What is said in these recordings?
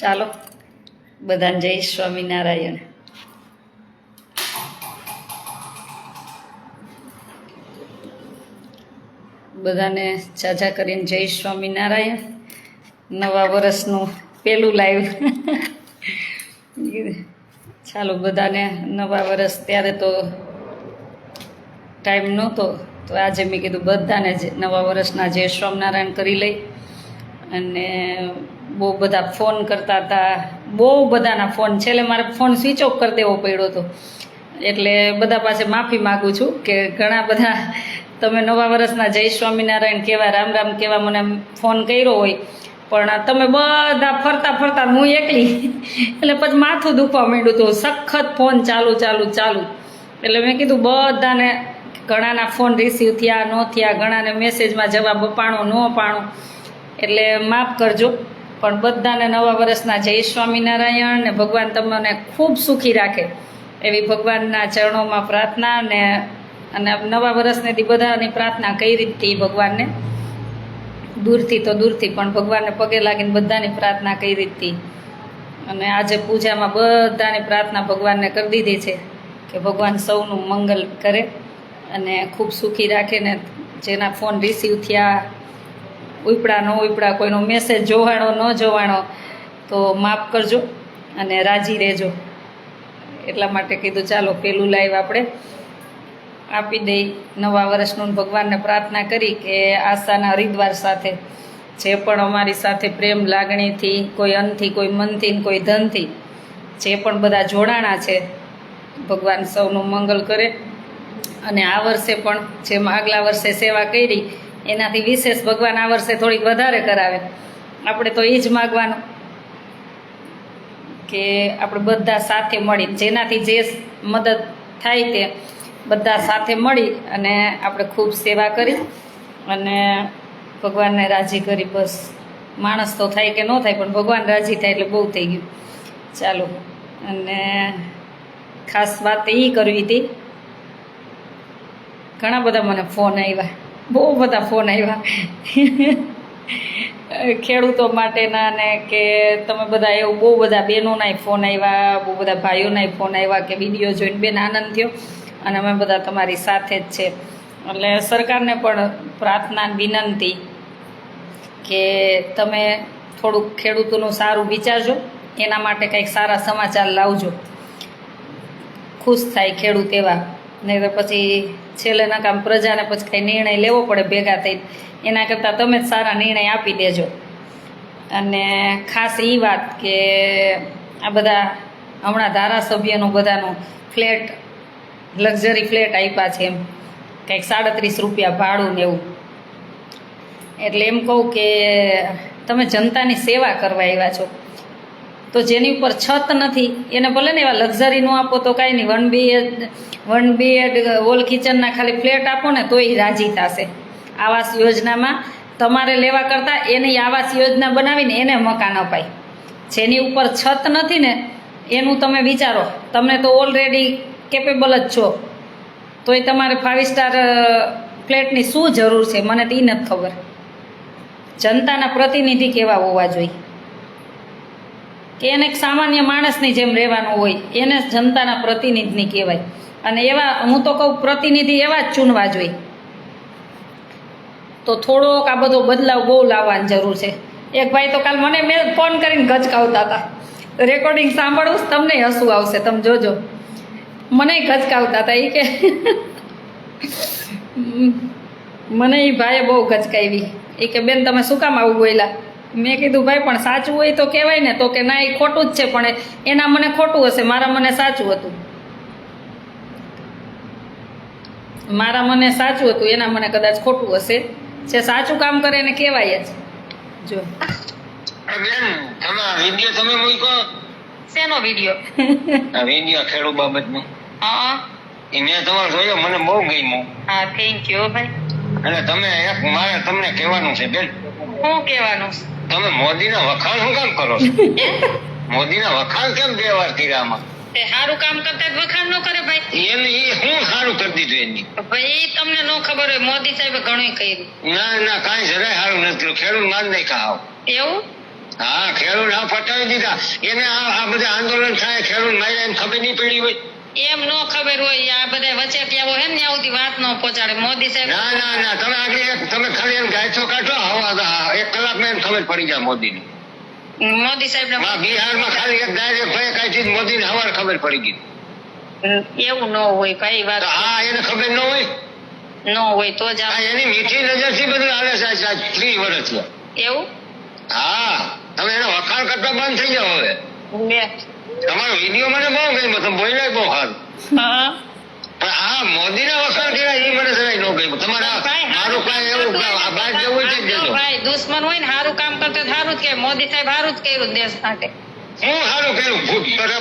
ચાલો બધાને જય સ્વામિનારાયણ. બધાને ચાચા કરીને જય સ્વામિનારાયણ. નવા વર્ષનું પહેલું લાઈવ. ચાલો બધાને નવા વર્ષ ત્યારે તો ટાઈમ નહોતો, તો આજે મેં કીધું બધાને નવા વર્ષના જય સ્વામિનારાયણ કરી લઈ. અને બહુ બધા ફોન કરતા હતા, બહુ બધાના ફોન, છેલ્લે મારે ફોન સ્વિચ ઓફ કરી દેવો પડ્યો હતો. એટલે બધા પાસે માફી માગું છું કે ઘણા બધા તમે નવા વર્ષના જય સ્વામિનારાયણ કહેવા, રામ રામ કહેવા મને ફોન કર્યો હોય, પણ તમે બધા ફરતા ફરતા હું એકલી, એટલે પછી માથું દુખવા માંડ્યું હતું. સખત ફોન ચાલુ ચાલુ ચાલુ. એટલે મેં કીધું બધાને, ઘણાના ફોન રિસીવ થયા ન થયા, ઘણાને મેસેજમાં જવાબ અપાણો ન અપાણો, એટલે માફ કરજો. પણ બધાને નવા વર્ષના જય સ્વામિનારાયણ. ને ભગવાન તમને ખૂબ સુખી રાખે એવી ભગવાનના ચરણોમાં પ્રાર્થના. અને નવા વર્ષનેથી બધાની પ્રાર્થના કઈ રીતથી ભગવાનને, દૂરથી તો દૂરથી પણ ભગવાનને પગે લાગીને બધાની પ્રાર્થના કઈ રીતથી. અને આજે પૂજામાં બધાની પ્રાર્થના ભગવાનને કરી દીધી છે કે ભગવાન સૌનું મંગલ કરે અને ખૂબ સુખી રાખે. ને જેના ફોન રિસીવ થયા, ઉપડા ન ઉપડા, કોઈનો મેસેજ જોવાણો ન જોવાણો, તો માફ કરજો અને રાજી રહેજો. એટલા માટે કીધું ચાલો પહેલું લાઈવ આપણે આપી દઈ. નવા વર્ષનું ભગવાનને પ્રાર્થના કરી કે આસ્થાના હરિદ્વાર સાથે જે પણ અમારી સાથે પ્રેમ લાગણીથી, કોઈ અનથી, કોઈ મનથી, કોઈ ધનથી જે પણ બધા જોડાણા છે, ભગવાન સૌનું મંગલ કરે. અને આ વર્ષે પણ જેમ આગલા વર્ષે સેવા કરી એનાથી વિશેષ ભગવાન આ વર્ષે થોડીક વધારે કરાવે. આપણે તો એ જ માગવાનું કે આપણે બધા સાથે મળી, જેનાથી જે મદદ થાય તે બધા સાથે મળી અને આપણે ખૂબ સેવા કરી અને ભગવાનને રાજી કરી. બસ માણસ તો થાય કે ન થાય, પણ ભગવાન રાજી થાય એટલે બહુ થઈ ગયું. ચાલો, અને ખાસ વાત એ કરવી હતી, ઘણા બધા મને ફોન આવ્યા, બહુ બધા ફોન આવ્યા ખેડૂતો માટેના, ને કે તમે બધા એવું, બહુ બધા બહેનોનાય ફોન આવ્યા, બહુ બધા ભાઈઓનાય ફોન આવ્યા કે વિડીયો જોઈને બેન આનંદ થયો અને અમે બધા તમારી સાથે જ છે. એટલે સરકારને પણ પ્રાર્થના, વિનંતી કે તમે થોડુંક ખેડૂતોનું સારું વિચારજો, એના માટે કંઈક સારા સમાચાર લાવજો, ખુશ થાય ખેડૂત એવા. નહીં તો પછી છેલ્લે નકામ પ્રજાને પછી કંઈ નિર્ણય લેવો પડે ભેગા થઈને, એના કરતાં તમે જ સારા નિર્ણય આપી દેજો. અને ખાસ એ વાત કે આ બધા હમણાં ધારાસભ્યનું બધાનું ફ્લેટ, લક્ઝરી ફ્લેટ આપ્યા છે, એમ કંઈક 37 રૂપિયા ભાડું ને એવું. એટલે એમ કહું કે તમે જનતાની સેવા કરવા આવ્યા છો, તો જેની ઉપર છત નથી એને ભલે ને એવા લક્ઝરી ન આપો તો કાંઈ નહીં, 1 BHK ઓલ કિચનના ખાલી ફ્લેટ આપો ને તોય રાજી થશે. આવાસ યોજનામાં તમારે લેવા કરતાં એની આવાસ યોજના બનાવીને એને મકાન અપાય. જેની ઉપર છત નથી ને એનું તમે વિચારો, તમને તો ઓલરેડી કેપેબલ જ છો, તોય તમારે 5 સ્ટાર ફ્લેટની શું જરૂર છે? મને તો એ નથી ખબર. જનતાના પ્રતિનિધિ કેવા હોવા જોઈએ કે એને એક સામાન્ય માણસની જેમ રહેવાનું હોય, એને જનતાના પ્રતિનિધિની કહેવાય. અને એવા, હું તો કહું, પ્રતિનિધિ એવા જ ચૂનવા જોઈએ. તો થોડોક આ બધો બદલાવ બહુ લાવવાની જરૂર છે. એક ભાઈ તો કાલ મને મેં ફોન કરીને ગચકાવતા હતા, રેકોર્ડિંગ સાંભળવું તમને હસવું આવશે, તમે જોજો. મને ગચકાવતા હતા એ કે મને એ ભાઈએ બહુ ગચકાવી. એ કે બેન તમે શું કામ આવું બોલ્યા? મેં કીધું ભાઈ પણ સાચું હોય તો કહેવાય ને. તો કે ના, એ ખોટું જ છે, પણ એના મને ખોટું હશે, મારા મને સાચું હતું. મારા મને સાચું હતું, એના મને કદાચ ખોટું હશે. જે સાચું કામ કરે એને કહેવાય જ. જો બેન, તમે વિડિયો તમે મૂક્યો? શેનો વિડીયો? આ વિડિયો ખેડૂત બાબતનો. હા, એ મેં તમારો જોયો, મને બહુ ગમ્યો. હા, થેન્ક યુ ભાઈ. અને તમે એક મારે તમને કહેવાનું છે બેન. શું કહેવાનું? તમે મોદીના વખાણ શું કામ કરો છો? મોદીના વખાણ કેમ 2 વાર કર્યા આમાં? તે સારું કામ કરતા જ વખાણ ન કરે ભાઈ? એને એ શું સારું કરી દીધું એની? ભાઈ તમને ન ખબર હોય, મોદી સાહેબે ઘણું કર્યું. ના ના, કાંઈ જરાય સારું નથી. ખેડૂત માન નહીં ખાવ. એવું? હા, ખેડૂત આ પટાવી દીધા. એને આ બધા આંદોલન થાય, ખેડૂત માર્યા એમ ખબર નહીં પડી હોય. એમ નો ખબર હોય આ બધા વચેટિયાઓ હે ને ત્યાં સુધી વાત ન પહોંચાડે મોદી સાહેબ. ના, તમે આગળ તમે ખાલી એમ ગાયસો કાઢો, હવા 1 કલાકમાં એમ ખબર પડી જાય મોદીની. મોદી સાહેબ બિહારમાં ખાલી એક ડાયરેક્ટ ભાઈ કાઢી મોદીને હવાર ખબર પડી ગઈ. એવું ન હોય ભાઈ વાત. તો આ એને ખબર ન હોય. ન હોય તો જ આ એની મીઠી નજરથી બધું હાલે છે આજ 30 વર્ષથી. એવું હા, તમે એનો વખાણ કરતા બંધ થઈ જાઓ હવે. બે તમારો વિડીયો મને બહુ ગમ્યો, તમે બોલ્યા બહુ સારું. હા પણ આ મોદીના વખાણ કર્યા એ મને જરાય ન ગમ્યું. તમારા મારું કાંઈ એવું આ બાદ જવું છે જ જજો. ભાઈ દુશ્મન હોય ને સારું કામ કરતે સારું જ કે મોદી સાહેબ સારું જ કર્યું દેશ માટે. હું સારું કર્યું,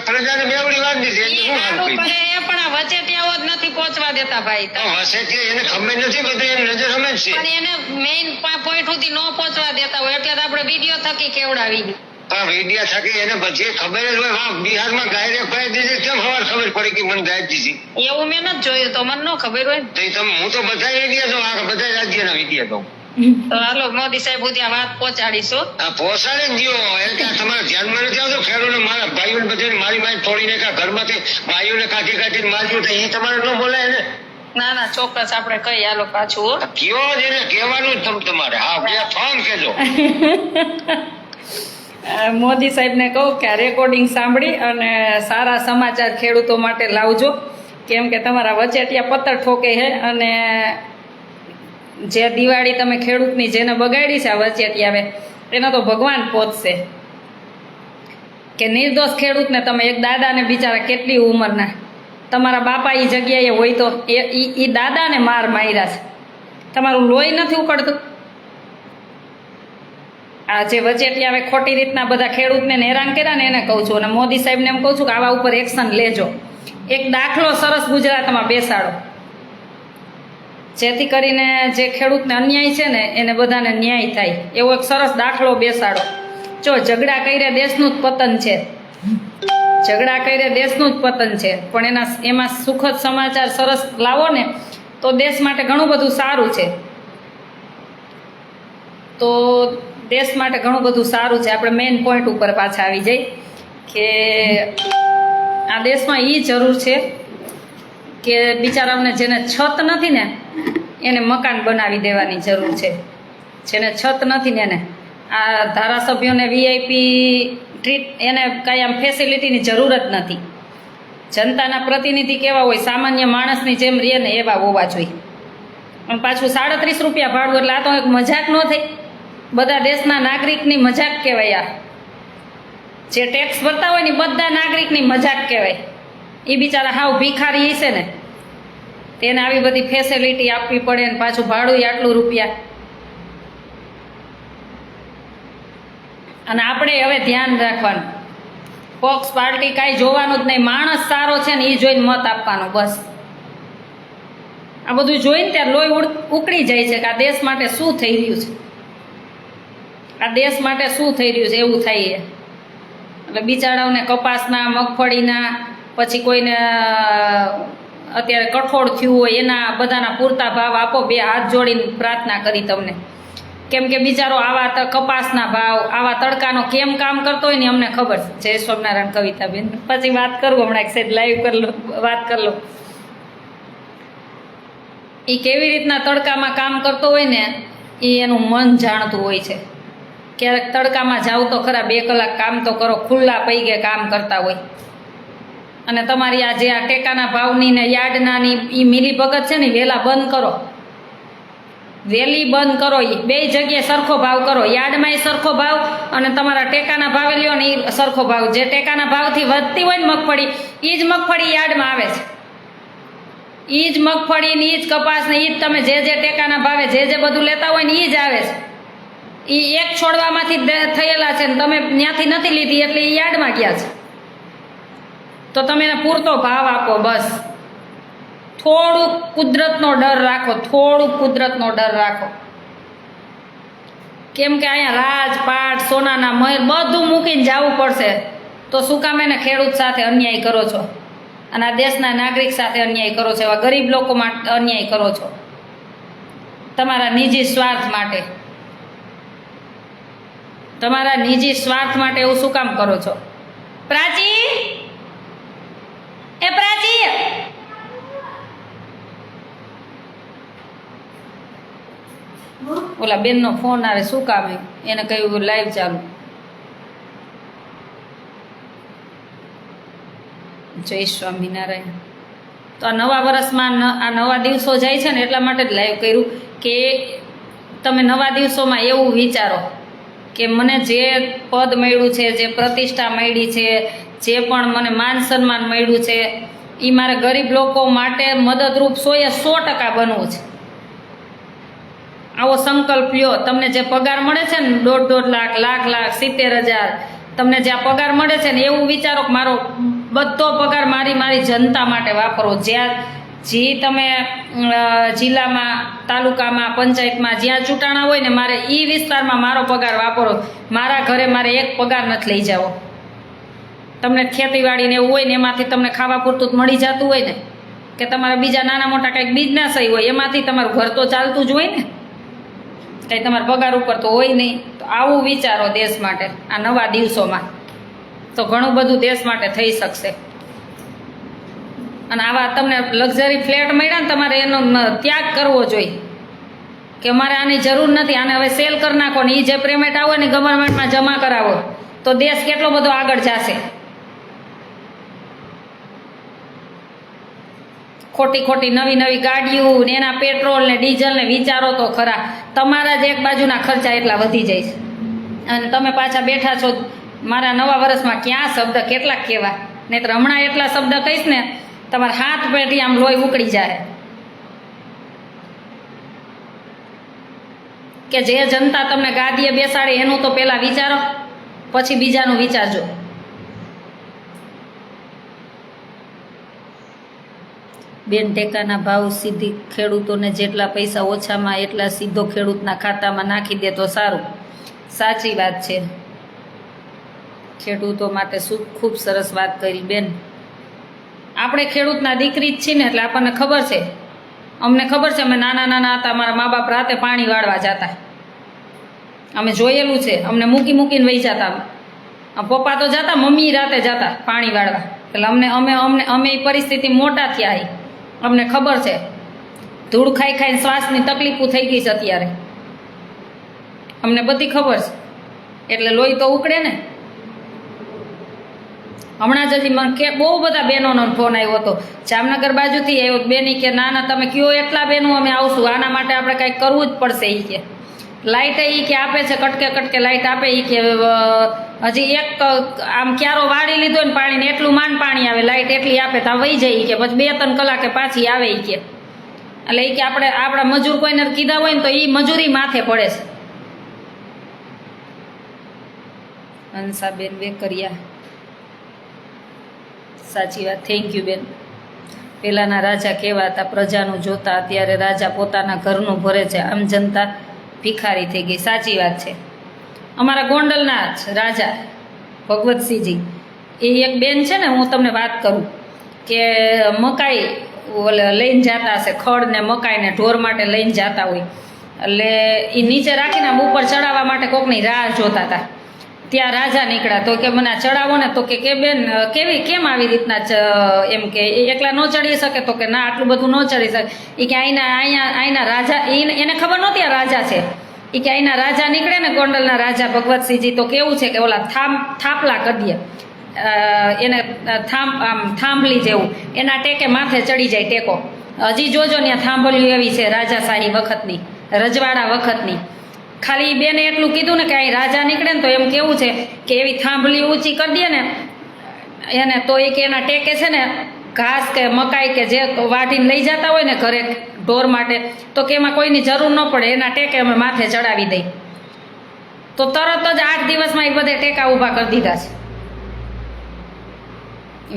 પ્રજાને બેવડી વાત દીધી એટલે હું સારું સારું કર્યું. કરે એ પણ આ વચેટિયાઓ જ નથી પહોંચવા દેતા ભાઈ. તો હશે કે એને ખબર નથી, બધું એની નજર સમજ છે. પણ એને મેઇન પોઈન્ટ સુધી ન પહોંચવા દેતા હોય એટલે તો આપણે વિડીયો થકી કેવડાવી. પણ વિડિયા થકી એને પછી ખબર જ હોય. હા, બિહારમાં ગાયરે પાઈ દીધી, કેમ હવાર ખબર પડી કે મને ગાય દીધી? એવું મેં નથી જોયું તો મને ન ખબર હોય. તો એ તમે હું તો બધા વિડિયા જોઉં, આ બધા રાજ્યના વિડિયા જોઉં. તો હાલો મોદી સાહેબ સુધી આ વાત પહોંચાડીશું. આ પોસાડી જ દ્યો. એટલે કે તમારા ધ્યાનમાં નથી આવતું ખેડૂતને મારા ભાઈઓને બધાને મારી મારી તોડીને ઘરમાંથી ભાઈઓને કાઢીને માર્યું, તો એ તમારે ન બોલાય ને. ના ચોક્કસ આપણે કઈ હાલો પાછું હો. કયો જ એને કહેવાનું જ તમારે. હા, બે ફોન કેજો. મોદી સાહેબને કહું કે આ રેકોર્ડિંગ સાંભળી અને સારા સમાચાર ખેડૂતો માટે લાવજો, કેમ કે તમારા વચેટિયા પત્તર ઠોકે છે અને જે દિવાળી તમે ખેડૂતની જેને બગાડી છે આ વચેટિયાએ એનો તો ભગવાન પહોંચશે. કે નિર્દોષ ખેડૂતને તમે એક દાદાને બિચારા કેટલી ઉંમરના તમારા બાપા એ જગ્યાએ હોય તો એ દાદાને માર માર્યા છે. તમારું લોહી નથી ઉકળતું. આ જે વચેટિયાએ ખોટી રીતના બધા ખેડૂતને હેરાન કર્યા ને એને કહું છું, અને મોદી સાહેબને એમ કહું છું કે આવા ઉપર એક્શન લેજો. એક દાખલો સરસ ગુજરાતમાં બેસાડો, જેથી કરીને જે ખેડૂતને અન્યાય છે ને એને બધાને ન્યાય થાય એવો એક સરસ દાખલો બેસાડો. જો ઝઘડા કર્યા દેશનું જ પતન છે, ઝઘડા કર્યા દેશનું જ પતન છે, પણ એમાં સુખદ સમાચાર સરસ લાવો ને તો દેશ માટે ઘણું બધું સારું છે. તો દેશ માટે ઘણું બધું સારું છે. આપણે મેઇન પોઈન્ટ ઉપર પાછા આવી જઈએ કે આ દેશમાં એ જરૂર છે કે બિચારાઓને જેને છત નથી ને એને મકાન બનાવી દેવાની જરૂર છે. જેને છત નથી ને એને આ ધારાસભ્યોને VIP ટ્રીટ એને કાંઈ આમ ફેસિલિટીની જરૂર જ નથી. જનતાના પ્રતિનિધિ કેવા હોય, સામાન્ય માણસની જેમ રહે ને એવા હોવા જોઈએ. અને પાછું 37 રૂપિયા ભાડું, એટલે આ તો એક મજાક ન થઈ. બધા દેશના નાગરિકની મજાક કહેવાય. આ જે ટેક્સ ભરતા હોય ને બધા નાગરિકની મજાક કહેવાય. એ બિચારા હાવ ભિખારી છે ને તેને આવી બધી ફેસિલિટી આપવી પડે ને પાછું ભાડું આટલું રૂપિયા. અને આપણે હવે ધ્યાન રાખવાનું, પક્ષ પાર્ટી કાંઈ જોવાનું જ નહીં. માણસ સારો છે ને એ જોઈને મત આપવાનો બસ. આ બધું જોઈને ત્યારે લોહી ઉકળી જાય છે કે આ દેશ માટે શું થઈ રહ્યું છે, આ દેશ માટે શું થઈ રહ્યું છે એવું થાય. એટલે બિચારાઓને કપાસના, મગફળીના, પછી કોઈને અત્યારે કઠોળ થયું હોય એના બધાના પૂરતા ભાવ આપો. 2 હાથ જોડીને પ્રાર્થના કરી તમને, કેમ કે બિચારો આવા કપાસના ભાવ આવા તડકાનો કેમ કામ કરતો હોય ને અમને ખબર છે. જય સ્વામિનારાયણ કવિતાબેન. પછી વાત કરું, હમણાં એક સાઈડ લાઈવ કરી લો, વાત કરી લો. એ કેવી રીતના તડકામાં કામ કરતો હોય ને એ એનું મન જાણતું હોય છે. ક્યારેક તડકામાં જાવ તો ખરા 2 કલાક કામ તો કરો, ખુલ્લા પૈગે કામ કરતા હોય. અને તમારી આ જે આ ટેકાના ભાવની ને યાર્ડનાની એ મિલીભગત છે ને વહેલા બંધ કરો, વહેલી બંધ કરો. એ 2 જગ્યાએ સરખો ભાવ કરો, યાર્ડમાં સરખો ભાવ અને તમારા ટેકાના ભાવે લ્યો ને એ સરખો ભાવ. જે ટેકાના ભાવથી વધતી હોય ને મગફળી એ જ મગફળી યાર્ડમાં આવે છે. એ જ મગફળી ને એ જ કપાસ ને એ જ તમે જે ટેકાના ભાવે જે બધું લેતા હોય ને એ જ આવે છે. એ એક છોડવામાંથી થયેલા છે ને તમે ત્યાંથી નથી લીધી એટલે એ યાર્ડમાં ગયા છે. તો તમે એને પૂરતો ભાવ આપો બસ. થોડુંક કુદરતનો ડર રાખો, થોડુંક કુદરતનો ડર રાખો. કેમ કે અહીંયા રાજપાટ, સોનાના મહેલ બધું મૂકીને જવું પડશે. તો શું કામ એને ખેડૂત સાથે અન્યાય કરો છો અને આ દેશના નાગરિક સાથે અન્યાય કરો છો, એવા ગરીબ લોકો માટે અન્યાય કરો છો તમારા નિજી સ્વાર્થ માટે. તમારા નિજી સ્વાર્થ માટે એવું શું કામ કરો છો? પ્રાચી, એ પ્રાચી, ઓલા બેનનો ફોન આવે, શું કામ હે? એને કહ્યું લાઈવ ચાલુ. જય સ્વામિનારાયણ. તો આ નવા વર્ષમાં આ નવા દિવસો જાય છે ને એટલા માટે જ લાઈવ કર્યું કે તમે નવા દિવસોમાં એવું વિચારો કે મને જે પદ મળ્યું છે, જે પ્રતિષ્ઠા મળી છે, જે પણ મને માન સન્માન મળ્યું છે, એ મારે ગરીબ લોકો માટે મદદરૂપ 100% બનવું છે. આવો સંકલ્પ લ્યો. તમને જે પગાર મળે છે ને 1.5 લાખ, લાખ, 70,000, તમને જે આ પગાર મળે છે ને એવું વિચારો કે મારો બધો પગાર મારી જનતા માટે વાપરો. જ્યાં જે તમે જિલ્લામાં, તાલુકામાં, પંચાયતમાં જ્યાં ચૂંટાણા હોય ને મારે એ વિસ્તારમાં મારો પગાર વાપરો. મારા ઘરે મારે એક પગાર નથી લઈ જાવો. તમને ખેતીવાડીને એવું હોય ને એમાંથી તમને ખાવા પૂરતું જ મળી જતું હોય ને, કે તમારા બીજા નાના મોટા કંઈક બિઝનેસ હોય એમાંથી તમારું ઘર તો ચાલતું જ હોય ને, કંઈ તમારા પગાર ઉપર તો હોય નહીં. તો આવું વિચારો દેશ માટે આ નવા દિવસોમાં, તો ઘણું બધું દેશ માટે થઈ શકશે. અને આવા તમને લક્ઝરી ફ્લેટ મળ્યા ને તમારે એનો ત્યાગ કરવો જોઈએ કે મારે આની જરૂર નથી, આને હવે સેલ કરી નાખો ને એ જે પેમેન્ટ આવે ને ગવર્મેન્ટમાં જમા કરાવો તો દેશ કેટલો બધો આગળ જશે. ખોટી નવી ગાડીઓ ને એના પેટ્રોલ ને ડીઝલ ને વિચારો તો ખરા. તમારા જ એક બાજુના ખર્ચા એટલા વધી જાય છે અને તમે પાછા બેઠા છો મારા નવા વર્ષમાં ક્યાં શબ્દ કેટલાક કહેવા, નહીંતર હમણાં એટલા શબ્દ કહીશ ને તમારા હાથ પેઢી આમ લોહી ઉકળી જાય. કે જે જનતા તમને ગાદીએ બેસાડે એનું તો પહેલાં વિચારો, પછી બીજાનું વિચારજો. બેન, ટેકાના ભાવ સીધી ખેડૂતોને જેટલા પૈસા ઓછામાં એટલા સીધો ખેડૂતના ખાતામાં નાખી દે તો સારું. સાચી વાત છે. ખેડૂતો માટે શું ખૂબ સરસ વાત કરી બેન. આપણે ખેડૂતના દીકરી જ છીએ ને એટલે આપણને ખબર છે. અમને ખબર છે, અમે નાના હતા મારા મા બાપ રાતે પાણી વાળવા જતા, અમે જોયેલું છે. અમને મૂકીને વહી જતા. પપ્પા તો જતા, મમ્મી રાતે જતા પાણી વાળવા. એટલે અમે એ પરિસ્થિતિ મોટા થયા. અમને ખબર છે. ધૂળ ખાઈને શ્વાસની તકલીફો થઈ ગઈ છે અત્યારે, અમને બધી ખબર છે. એટલે લોહી તો ઉકળે ને. હમણાં જ હજી મને કે બહુ બધા બહેનોનો ફોન આવ્યો હતો, જામનગર બાજુથી આવ્યો. બેની કે ના તમે કયો એટલા બહેનો અમે આવશું, આના માટે આપણે કાંઈક કરવું જ પડશે. એ કે લાઇટ એ કે આપે છે, કટકે લાઇટ આપે. એ કે હજી એક આમ ક્યારો વાળી લીધો ને પાણીને એટલું માન પાણી આવે, લાઇટ એટલી આપે તો વહી જાય. કે પછી 2-3 કલાકે પાછી આવે. એ કે એટલે એ કે આપણા મજૂર કોઈને કીધા હોય ને તો એ મજૂરી માથે પડે છે. હંસાબેન વેકરિયા, સાચી વાત. થેન્ક યુ બેન. પહેલાંના રાજા કેવા હતા, પ્રજાનું જોતા. અત્યારે રાજા પોતાના ઘરનું ભરે છે, આમ જનતા ભિખારી થઈ ગઈ. સાચી વાત છે. અમારા ગોંડલના જ રાજા ભગવતસિંહજી, એ એક બેન છે ને, હું તમને વાત કરું કે મકાઈ લઈને જતા હશે, ખડ ને મકાઈ ને ઢોર માટે લઈને જતા હોય. એટલે એ નીચે રાખીને આમ ઉપર ચડાવવા માટે કોકની રાહ જોતા હતા. ત્યાં રાજા નીકળ્યા તો કે મને ચડાવો ને. તો કે બેન કેમ આવી રીતના એમ કે એકલા ન ચડી શકે? તો કે ના, આટલું બધું ન ચડી શકે. એ કે અહીંના રાજા, એને ખબર નહોતી આ રાજા છે. એ કે અહીંના રાજા નીકળે ને, ગોંડલના રાજા ભગવતસિંહજી, તો કેવું છે કે ઓલા થાપલા કરીએ એને, થાંભલી જેવું એના ટેકે માથે ચડી જાય ટેકો. હજી જોજો ને થાંભલ્યું એવી છે રાજાશાહી વખતની, રજવાડા વખતની. ખાલી બેને એટલું કીધું ને કે અહીં રાજા નીકળે ને તો એમ કેવું છે કે એવી થાંભલી ઊંચી કરી દે ને એને, તો એ કે એના ટેકે છે ને ઘાસ કે મકાઈ કે જે વાઢીને લઈ જતા હોય ને ઘરે ઢોર માટે, તો કે એમાં કોઈની જરૂર ન પડે, એના ટેકે અમે માથે ચડાવી દઈ. તો તરત જ 8 દિવસમાં એ બધે ટેકા ઊભા કરી દીધા છે.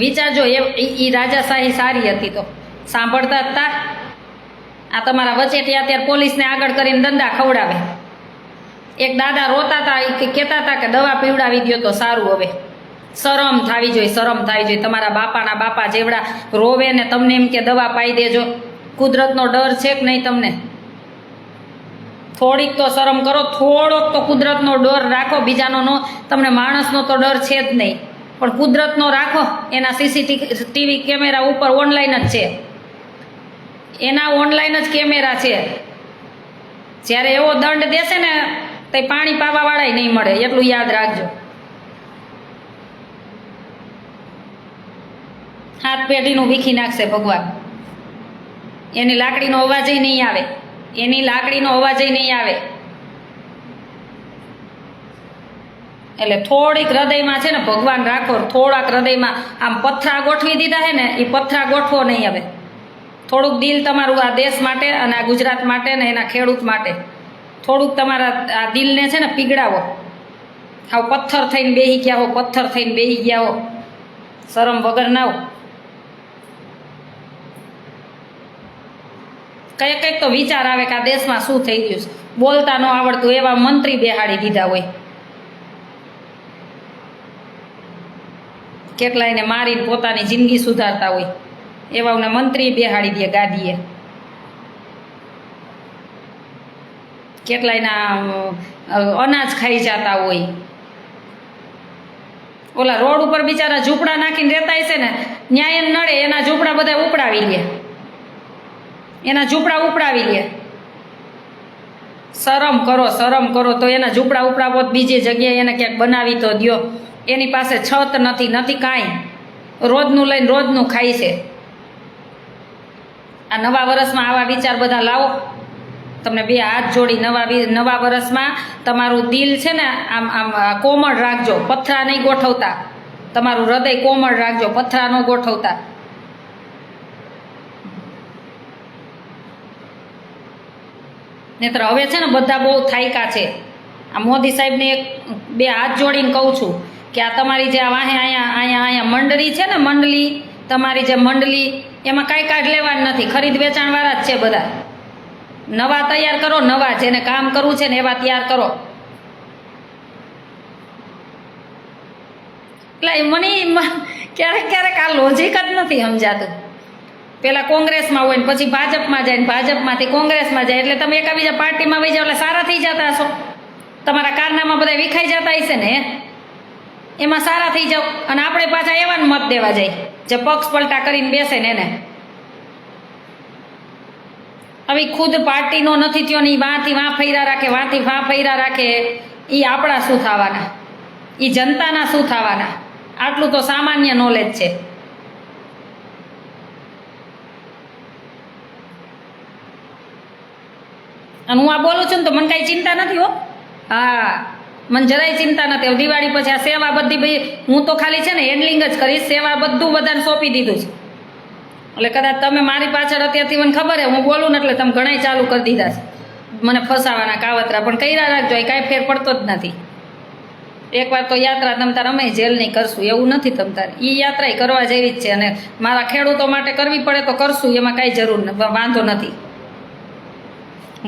વિચારજો, એ રાજાશાહી સારી હતી તો સાંભળતા હતા. આ તમારા વચેટિયા અત્યારે પોલીસને આગળ કરીને દંડા ખવડાવે. એક દાદા રોતા હતા, એ કહેતા હતા કે દવા પીવડાવી દો તો સારું. હવે શરમ થવી જોઈએ, શરમ થવી જોઈએ. તમારા બાપાના બાપા જેવડા રોવે ને તમને એમ કે દવા પાઈ દેજો. કુદરતનો ડર છે કે નહીં તમને? થોડીક તો શરમ કરો, થોડોક તો કુદરતનો ડર રાખો. બીજાનો નો, તમને માણસનો તો ડર છે જ નહીં, પણ કુદરતનો રાખો. એના સીસીટીવી કેમેરા ઉપર ઓનલાઈન જ છે, એના ઓનલાઈન જ કેમેરા છે. જ્યારે એવો દંડ દેશે ને તો પાણી પાવાવાળાય નહીં મળે, એટલું યાદ રાખજો. હાથ પેઢીનું વીખી નાખશે ભગવાન. એની લાકડીનો અવાજ નહીં આવે, એની લાકડીનો અવાજ નહીં આવે. એટલે થોડીક હૃદયમાં છે ને ભગવાન રાખો, થોડાક હૃદયમાં આમ પથરા ગોઠવી દીધા છે ને, એ પથરા ગોઠવો નહીં. હવે થોડુંક દિલ તમારું આ દેશ માટે અને આ ગુજરાત માટે ને એના ખેડૂત માટે થોડુંક તમારા આ દિલને છે ને પીગળાવો. હાવ પથ્થર થઈને બેહી ગયા હો, પથ્થર થઈને બેહી ગયા હો, શરમ વગર ના હો. કંઈક તો વિચાર આવે કે આ દેશમાં શું થઈ ગયું છે. બોલતા ન આવડતું એવા મંત્રી બેહાડી દીધા હોય, કેટલાયને મારીને પોતાની જિંદગી સુધારતા હોય એવાને મંત્રી બેહાડી દે ગાદીએ. કેટલાયના અનાજ ખાઈ જતા હોય. ઓલા રોડ ઉપર બિચારા ઝૂંપડા નાખીને રહેતા હશે ને, ન્યાય નડે એના ઝૂંપડા બધા ઉપડાવી લે, એના ઝૂંપડા ઉપડાવી લે. શરમ કરો, શરમ કરો. તો એના ઝૂંપડા ઉપડાવો, બીજી જગ્યાએ એને ક્યાંક બનાવી તો દ્યો. એની પાસે છત નથી કાંઈ, રોજનું લઈને રોજનું ખાય છે. આ નવા વર્ષમાં આવા વિચાર બધા લાવો. તમને બે હાથ જોડી નવા વર્ષમાં તમારું દિલ છે ને આમ આમ કોમળ રાખજો, પથરા નહીં ગોઠવતા. તમારું હૃદય કોમળ રાખજો, પથરા ન ગોઠવતા. નહીતર હવે છે ને બધા બહુ થાયકા છે. આ મોદી સાહેબને એક બે હાથ જોડીને કહું છું કે આ તમારી જે વાહે અહીંયા મંડળી છે ને, મંડળી, તમારી જે મંડળી, એમાં કાંઈ કાઢ લેવાનું નથી. ખરીદ વેચાણવાળા જ છે બધા. નવા તૈયાર કરો, નવા જેને કામ કરવું છે ને એવા તૈયાર કરો. એટલે મને ક્યારેક આ લોજિક જ નથી સમજાતું. પેલા કોંગ્રેસમાં હોય ને પછી ભાજપમાં જાય ને ભાજપમાંથી કોંગ્રેસમાં જાય, એટલે તમે એકાબીજા પાર્ટીમાં વહી જાઓ એટલે સારા થઈ જતા હશો. તમારા કારનામાં બધા વિખાઈ જતા હશે ને, એમાં સારા થઈ જાઓ. અને આપણે પાછા એવાને મત દેવા જાય જે પક્ષ પલટા કરીને બેસે ને એને. હવે ખુદ પાર્ટીનો નથી થયો ને એ વાંથી વાં ફર્યા રાખે, વાંથી વાં ફર્યા રાખે, એ આપણા શું થવાના, એ જનતાના શું થવાના? આટલું તો સામાન્ય નોલેજ છે. અને હું આ બોલું છું ને તો મને કાંઈ ચિંતા નથી હો. હા, મને જરાય ચિંતા નથી. દિવાળી પછી આ સેવા બધી ભાઈ હું તો ખાલી છે ને હેન્ડલિંગ જ કરીશ. સેવા બધું બધાને સોંપી દીધું છે. એટલે કદાચ તમે મારી પાછળ અત્યારથી મને ખબર છે હું બોલું ને એટલે તમે ઘણાય ચાલુ કરી દીધા છે મને ફસાવાના કાવતરા, પણ કર્યા રાખજો, એ કાંઈ ફેર પડતો જ નથી. એકવાર તો યાત્રા તમ તાર અમે જેલની કરશું એવું નથી. તમ તારે એ યાત્રા કરવા જેવી જ છે, અને મારા ખેડૂતો માટે કરવી પડે તો કરશું, એમાં કાંઈ જરૂર વાંધો નથી.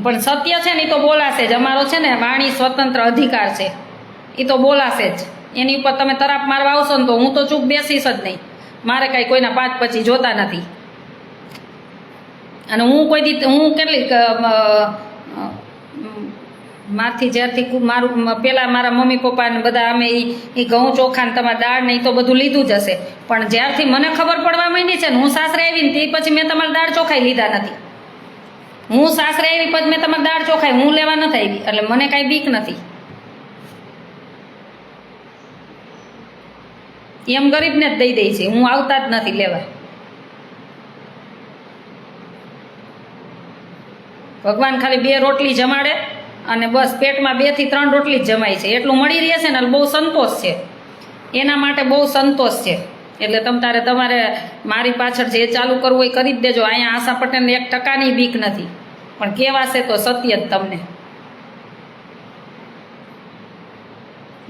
પણ સત્ય છે ને એ તો બોલાશે જ. અમારો છે ને વાણી સ્વતંત્ર અધિકાર છે, એ તો બોલાશે જ. એની ઉપર તમે તરાપ મારવા આવશો ને તો હું તો ચૂપ બેસીશ જ નહીં. મારે કાંઈ કોઈના 5-25 જોતા નથી. અને હું કેટલીક મારથી જ્યારથી મારું પેલા મારા મમ્મી પપ્પા ને બધા અમે એ ઘઉં ચોખા ને તમારા દાળ ને એ તો બધું લીધું જ હશે. પણ જ્યારથી મને ખબર પડવા માંડી છે ને, હું સાસરે આવી ને તે પછી મેં તમારા દાળ ચોખાઈ લીધા નથી. હું સાસરે આવી પછી મેં તમારે દાળ ચોખાઈ હું લેવા નથી આવી, એટલે મને કાંઈ બીક નથી. એમ ગરીબને જ દઈ દઈ છે, હું આવતા જ નથી લેવા. ભગવાન ખાલી 2 રોટલી જમાડે અને બસ પેટમાં 2 થી 3 રોટલી જ જમાય છે, એટલું મળી રહે છે ને, બહુ સંતોષ છે. એના માટે બહુ સંતોષ છે. એટલે તમારે મારી પાછળ જે ચાલુ કરવું હોય કરી જ દેજો. અહીંયા આશા પટેલને 1% બીક નથી, પણ કહેવાશે તો સત્ય જ તમને.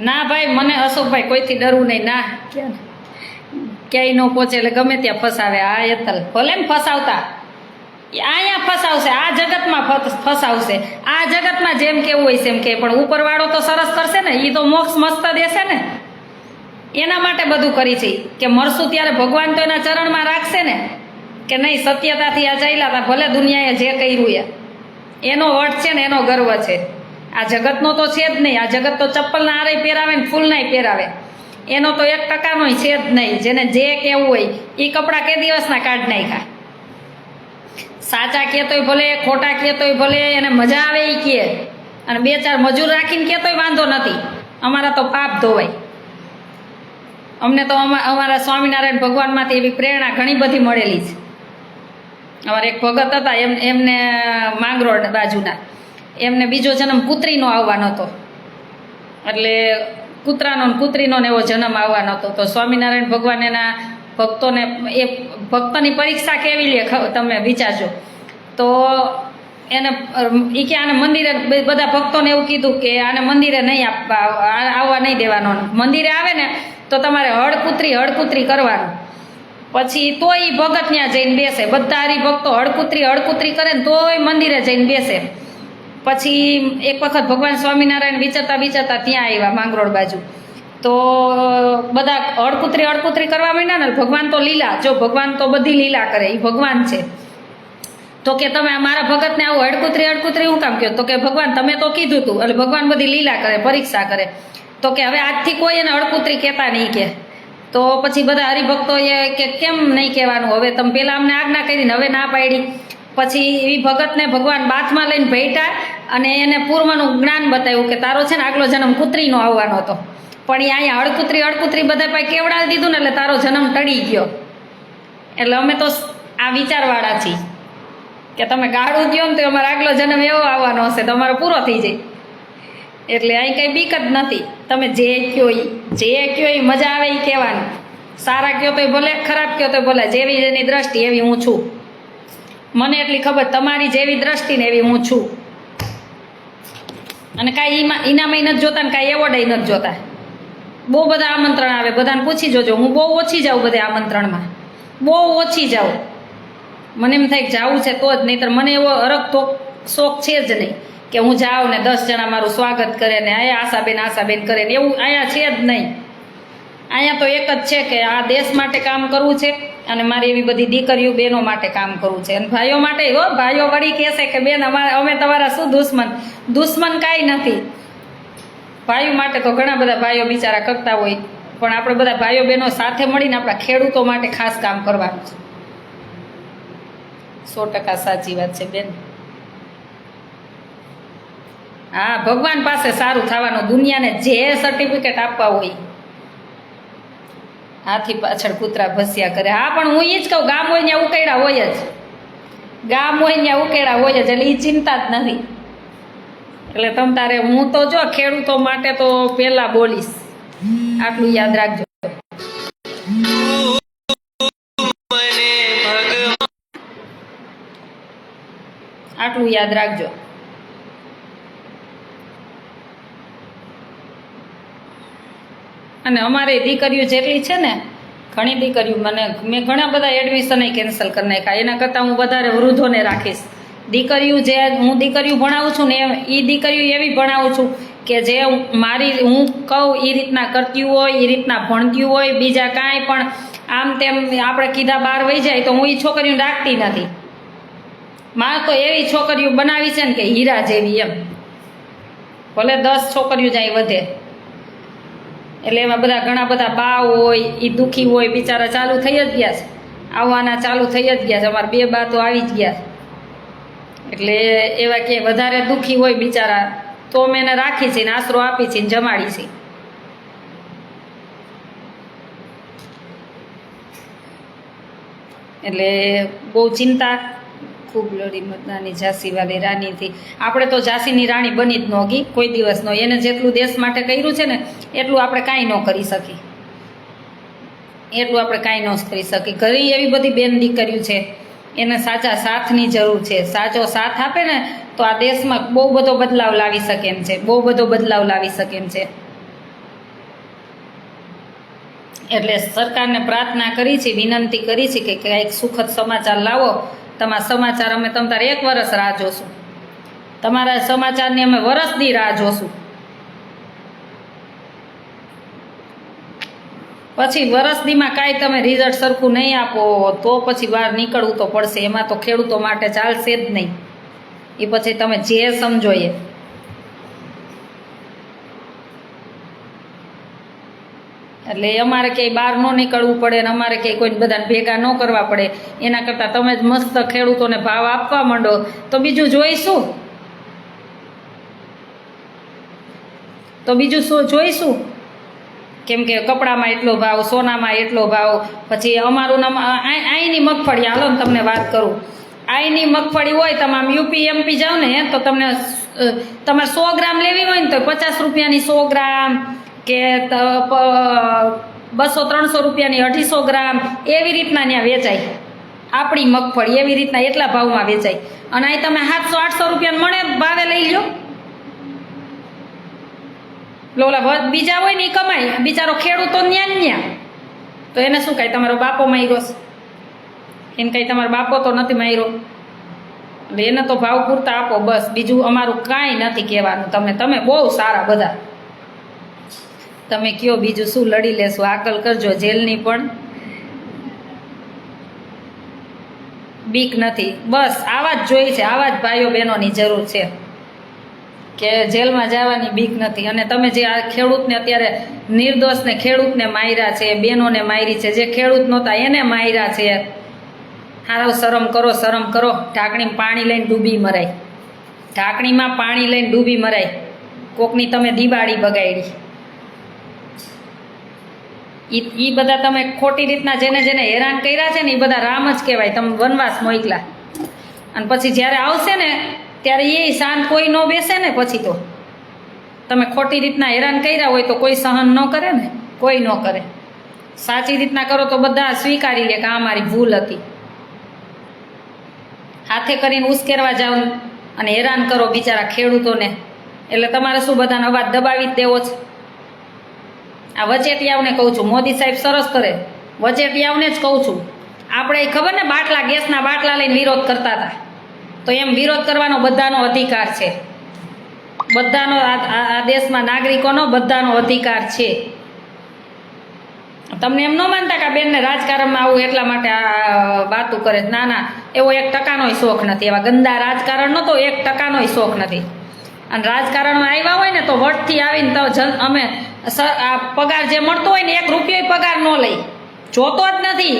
ના ભાઈ, મને અશોકભાઈ કોઈથી ડરવું નહીં. ના, ક્યાંય ન પહોંચે એટલે ગમે ત્યાં ફસાવે. આ યતલ ભલે ને ફસાવતા, અહીંયા ફસાવશે, આ જગતમાં ફસાવશે. આ જગતમાં જેમ કેવું હોય છે એમ કે, પણ ઉપરવાળો તો સરસ કરશે ને, એ તો મોક્ષ મસ્ત દેશે ને. એના માટે બધું કરી છે કે મરશું ત્યારે ભગવાન તો એના ચરણમાં રાખશે ને, કે નહીં સત્યતાથી આ ચાલ્યા હતા, ભલે દુનિયાએ જે કર્યું એ એનો વટ છે ને એનો ગર્વ છે. આ જગતનો તો છે જ નહીં. આ જગત તો ચપ્પલના હારે પહેરાવે ને ફૂલનાય પહેરાવે. એનો તો 1% છે જ નહીં. જેને જે કહેવું હોય એ કપડાં કે દિવસના કાઢ નાખ્યા. સાચા કહેતોય ભલે, ખોટા કહેતોય ભલે, એને મજા આવે એ કહે, અને 2-4 મજૂર રાખીને કહેતોય વાંધો નથી. અમારા તો પાપ ધોવાય. અમને તો અમારા સ્વામિનારાયણ ભગવાનમાંથી એવી પ્રેરણા ઘણી બધી મળેલી છે. અમારે એક ભગત હતા, એમને માંગરોળ બાજુના, એમને બીજો જન્મ કૂતરીનો આવવાનો હતો. એટલે કૂતરાનો ને કૂતરીનો ને એવો જન્મ આવવાનો હતો. તો સ્વામિનારાયણ ભગવાન એના ભક્તોને, એ ભક્તની પરીક્ષા કેવી લે તમે વિચારજો. તો એને એ કે આને મંદિરે, બધા ભક્તોને એવું કીધું કે આને મંદિરે નહીં આવવા નહીં દેવાનો. મંદિરે આવે ને તો તમારે હળકૂતરી કરવાનું. પછી તોય એ ભગત ત્યાં જઈને બેસે. બધા હરિભક્તો હળકૂતરી કરે ને તોય મંદિરે જઈને બેસે. પછી એક વખત ભગવાન સ્વામિનારાયણ વિચારતા ત્યાં આવ્યા માંગરોળ બાજુ. તો બધા હળકૂતરી કરવા માંડ્યા ને. ભગવાન તો લીલા, જો ભગવાન તો બધી લીલા કરે, એ ભગવાન છે. તો કે તમે મારા ભગતને આવું હળકૂતરી હું કામ કહો? તો કે ભગવાન તમે તો કીધું તું. એટલે ભગવાન બધી લીલા કરે, પરીક્ષા કરે. તો કે હવે આજથી કોઈ એને હળકૂતરી કહેતા નહીં કે. તો પછી બધા હરિભક્તોએ કે કેમ નહીં કહેવાનું? હવે તમે પહેલાં અમને આજ્ઞા કરીને હવે ના પાડી. પછી એ ભગતને ભગવાન બાથમાં લઈને ભેટા અને એને પૂર્વનું જ્ઞાન બતાવ્યું કે તારો છે ને આગલો જન્મ કૂતરીનો આવવાનો હતો, પણ એ અહીંયા હળકૂતરી બધા પાસે કેવડાવી દીધું ને એટલે તારો જન્મ ટળી ગયો. એટલે અમે તો આ વિચારવાળા છીએ કે તમે ગાળું દો ને તો અમારો આગલો જન્મ એવો આવવાનો હશે તો અમારો પૂરો થઈ જાય. એટલે અહીં કંઈ બીક જ નથી. તમે જે કયો એ મજા આવે એ કહેવાનું. સારા કયો તોય ભલે, ખરાબ કયો તોય ભલે. જેવી એની દ્રષ્ટિ એવી હું છું. મને એટલી ખબર, તમારી જેવી દ્રષ્ટિ ને એવી હું છું. અને કાંઈ ઇનામય નથી જોતા ને કાંઈ એવોર્ડય નથી જોતા. બહુ બધા આમંત્રણ આવે, બધાને પૂછી જોજો. હું બહુ ઓછી જાઉં બધે આમંત્રણમાં, બહુ ઓછી જાઉં. મને એમ થાય કે જાવું છે તો જ, નહીંતર મને એવો અરગ શોખ છે જ નહીં કે હું જાઉં ને 10 જણા મારું સ્વાગત કરે ને અહીંયા આશાબેન કરે ને એવું અહીંયા છે જ નહીં. અહીંયા તો એક જ છે કે આ દેશ માટે કામ કરવું છે અને મારી એવી બધી દીકરીઓ બહેનો માટે કામ કરવું છે. અને ભાઈઓ માટે, ભાઈઓ વળી કહેશે કે બેન અમે તમારા શું દુશ્મન કાંઈ નથી. ભાઈઓ માટે તો ઘણા બધા ભાઈઓ બિચારા કરતા હોય, પણ આપણે બધા ભાઈઓ બહેનો સાથે મળીને આપણા ખેડૂતો માટે ખાસ કામ કરવાનું છે. 100% સાચી વાત છે બેન. હા, ભગવાન પાસે સારું થવાનું. દુનિયાને જે સર્ટિફિકેટ આપવા હોય, હાથી પાછળ કૂતરા ભસ્યા કરે. હા, પણ હું એ જ કહું, ગામ હોય ત્યાં ઉકેડા હોય જ. ગામ હોય ત્યાં ઉકેડા હોય જ, એટલે એ ચિંતા જ નથી. એટલે તમ તારે હું તો જો ખેડૂતો માટે તો પહેલા બોલીશ. આટલું યાદ રાખજો. આટલું યાદ રાખજો. અને અમારે દીકરીઓ જેટલી છે ને, ઘણી દીકરીઓ, મેં ઘણા બધા એડમિશન કેન્સલ કરી નાખ્યા. એના કરતાં હું વધારે વૃદ્ધોને રાખીશ. દીકરીઓ જે હું દીકરીઓ ભણાવું છું ને એ દીકરીઓ એવી ભણાવું છું કે જે હું કહું એ રીતના કરતી હોય, એ રીતના ભણતી હોય. બીજા કાંઈ પણ આમ તેમ આપણે કીધા બહાર વહી જાય તો હું એ છોકરીઓને રાખતી નથી. મારે તો એવી છોકરીઓ બનાવી છે ને કે હીરા જેવી એમ. ભલે 10 છોકરીઓ જાય વધે. એટલે એમાં બધા ઘણા બધા બા હોય, એ દુઃખી હોય, બિચારા ચાલુ થઈ જ ગયા છે, આવવાના ચાલુ થઈ જ ગયા છે. અમારા 2 બા તો આવી જ ગયા. એટલે એવા કે વધારે દુઃખી હોય બિચારા તો અમે એને રાખી છીએ ને આશરો આપી છીએ ને જમાડી છીએ. એટલે બહુ ચિંતા. ખૂબ લડી મતનાની ઝાંસીવાળી રાણીથી. આપણે તો ઝાંસીની રાણી બની જ ન ગઈ કોઈ દિવસ ન. એને જેટલું દેશ માટે કર્યું છે ને એટલું આપણે કાંઈ ન કરી શકી. ઘરે એવી બધી બેન દીકરીઓ છે, એને સાચા સાથની જરૂર છે. સાચો સાથ આપે ને તો આ દેશમાં બહુ બધો બદલાવ લાવી શકે એમ છે. એટલે સરકારને પ્રાર્થના કરી છે, વિનંતી કરી છે કે કંઈક સુખદ સમાચાર લાવો. તમારા સમાચાર અમે તમારે 1 વર્ષ રાહ જોશું. તમારા સમાચારની અમે વર્ષની રાહ જોશું. પછી વર્ષદીમાં કાંઈ તમે રિઝલ્ટ સરખું નહીં આપો તો પછી બહાર નીકળવું તો પડશે. એમાં તો ખેડૂતો માટે ચાલશે જ નહીં. એ પછી તમે જે સમજો એ. એટલે અમારે ક્યાંય બહાર ન નીકળવું પડે ને અમારે ક્યાંય કોઈ બધાને ભેગા ન કરવા પડે. એના કરતાં તમે જ મસ્ત ખેડૂતોને ભાવ આપવા માંડો તો બીજું જોઈશું, જોઈશું. કેમ કે કપડામાં એટલો ભાવ, સોનામાં એટલો ભાવ, પછી અમારું નામ અહીંની મગફળી, હાલો ને તમને વાત કરું, અહીંની મગફળી હોય તમે આમ યુપી MP જાઓ ને તો તમને તમારે 100 ગ્રામ લેવી હોય ને તો 50 રૂપિયાની 100 ગ્રામ કે 200-300 રૂપિયાની 250 ગ્રામ એવી રીતના ત્યાં વેચાય આપણી મગફળી, એવી રીતના એટલા ભાવમાં વેચાય. અને અહીં તમે 700-800 રૂપિયાને મળે ભાવે લઈ લો. ઓલા બીજા હોય ને એ કમાય, બિચારો ખેડૂતો ન્યા તો એને શું કાંઈ તમારો બાપો માર્યો છે? એને કાંઈ તમારો બાપો તો નથી માર્યો. એટલે એને તો ભાવ પૂરતા આપો બસ, બીજું અમારું કાંઈ નથી કહેવાનું. તમે બહુ સારા બધા, તમે કયો બીજું શું લડી લેશું? આકલ કરજો, જેલની પણ બીક નથી. બસ આવા જ જોઈ છે, આવા જ ભાઈઓ બહેનોની જરૂર છે કે જેલમાં જવાની બીક નથી. અને તમે જે આ ખેડૂતને અત્યારે નિર્દોષને ખેડૂતને માર્યા છે, બહેનોને મારી છે, જે ખેડૂત નહોતા એને માર્યા છે, હારો શરમ કરો, શરમ કરો. ઢાંકણીમાં પાણી લઈને ડૂબી મરાય, ઢાંકણીમાં પાણી લઈને ડૂબી મરાય. કોકની તમે દિવાળી બગાડી. એ બધા તમે ખોટી રીતના જેને હેરાન કર્યા છે ને એ બધા રામ જ કહેવાય. તમે વનવાસ મોકલા અને પછી જ્યારે આવશે ને ત્યારે એ શાંત કોઈ ન બેસે ને. પછી તો તમે ખોટી રીતના હેરાન કર્યા હોય તો કોઈ સહન ન કરે ને, કોઈ ન કરે. સાચી રીતના કરો તો બધા સ્વીકારી લે કે આ મારી ભૂલ હતી. હાથે કરીને ઉશ્કેરવા જાઓ અને હેરાન કરો બિચારા ખેડૂતોને, એટલે તમારે શું બધાનો અવાજ દબાવી જ દેવો છે? આ વચેટિયાઓને કહું છું, મોદી સાહેબ સરસ કરે, વચેટિયાઓને જ કહું છું. આપણે ખબર ને બાટલા, ગેસના બાટલા લઈને વિરોધ કરતા હતા, તો એમ વિરોધ કરવાનો બધાનો અધિકાર છે. બધાનો આ દેશમાં નાગરિકોનો બધાનો અધિકાર છે. તમને એમ ન માનતા કે આ બેનને રાજકારણમાં આવું એટલા માટે આ વાતું કરે? ના, એવો 1%નોય શોખ નથી. એવા ગંદા રાજકારણનો તો 1%નોય શોખ નથી. અને રાજકારણમાં આવ્યા હોય ને તો વટથી આવીને તો અમે આ પગાર જે મળતો હોય ને 1 રૂપિયો પગાર ન લઈ, જોતો જ નથી.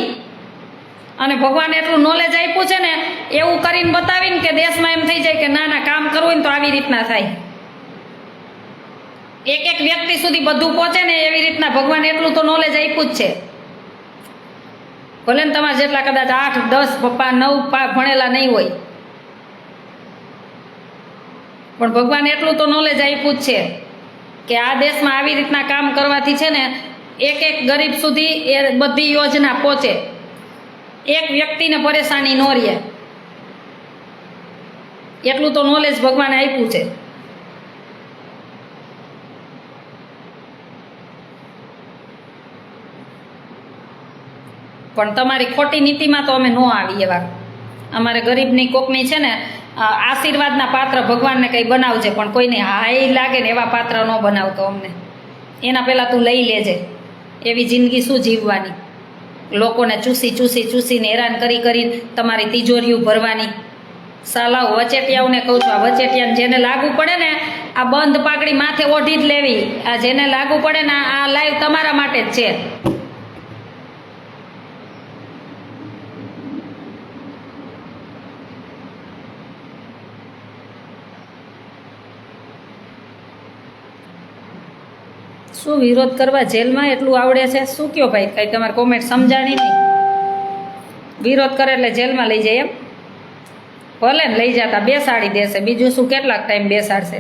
અને ભગવાને એટલું નોલેજ આપ્યું છે ને, એવું કરીને બતાવીને કે દેશમાં એમ થઈ જાય કે ના કામ કરવું હોય ને તો આવી રીતના થાય. એક વ્યક્તિ સુધી બધું પહોંચે ને એવી રીતના ભગવાને એટલું તો નોલેજ આપ્યું જ છે. ભલે ને તમારે જેટલા કદાચ 8, 10, પપ્પા 9 ભણેલા નહીં હોય, પણ ભગવાને એટલું તો નોલેજ આપ્યું જ છે કે આ દેશમાં આવી રીતના કામ કરવાથી છે ને એક ગરીબ સુધી એ બધી યોજના પહોંચે, એક વ્યક્તિને પરેશાની ન રહે. એટલું તો નોલેજ ભગવાને આપ્યું છે. પણ તમારી ખોટી નીતિમાં તો અમે ન આવી. એવા અમારે ગરીબની કોકની છે ને આશીર્વાદના પાત્ર ભગવાનને કંઈ બનાવજે, પણ કોઈને હાઈ લાગે ને એવા પાત્ર ન બનાવતો અમને. એના પહેલાં તું લઈ લેજે. એવી જિંદગી શું જીવવાની? લોકોને ચૂસીને હેરાન કરીને તમારી તિજોરીઓ ભરવાની. સાલાવ વચેટિયાઓને કહું છું, આ વચેટિયાને જેને લાગુ પડે ને આ બંધ પાઘડી માથે ઓઢી જ લેવી. આ જેને લાગુ પડે ને આ લાઈવ તમારા માટે જ છે. શું વિરોધ કરવા જેલમાં એટલું આવડે છે? શું કયો ભાઈ? કંઈ તમારે કોમેન્ટ સમજાણી નહીં? વિરોધ કરે એટલે જેલમાં લઈ જાય એમ? ભલે ને લઈ જતા બેસાડી દેશે, બીજું શું, કેટલાક ટાઈમ બેસાડશે?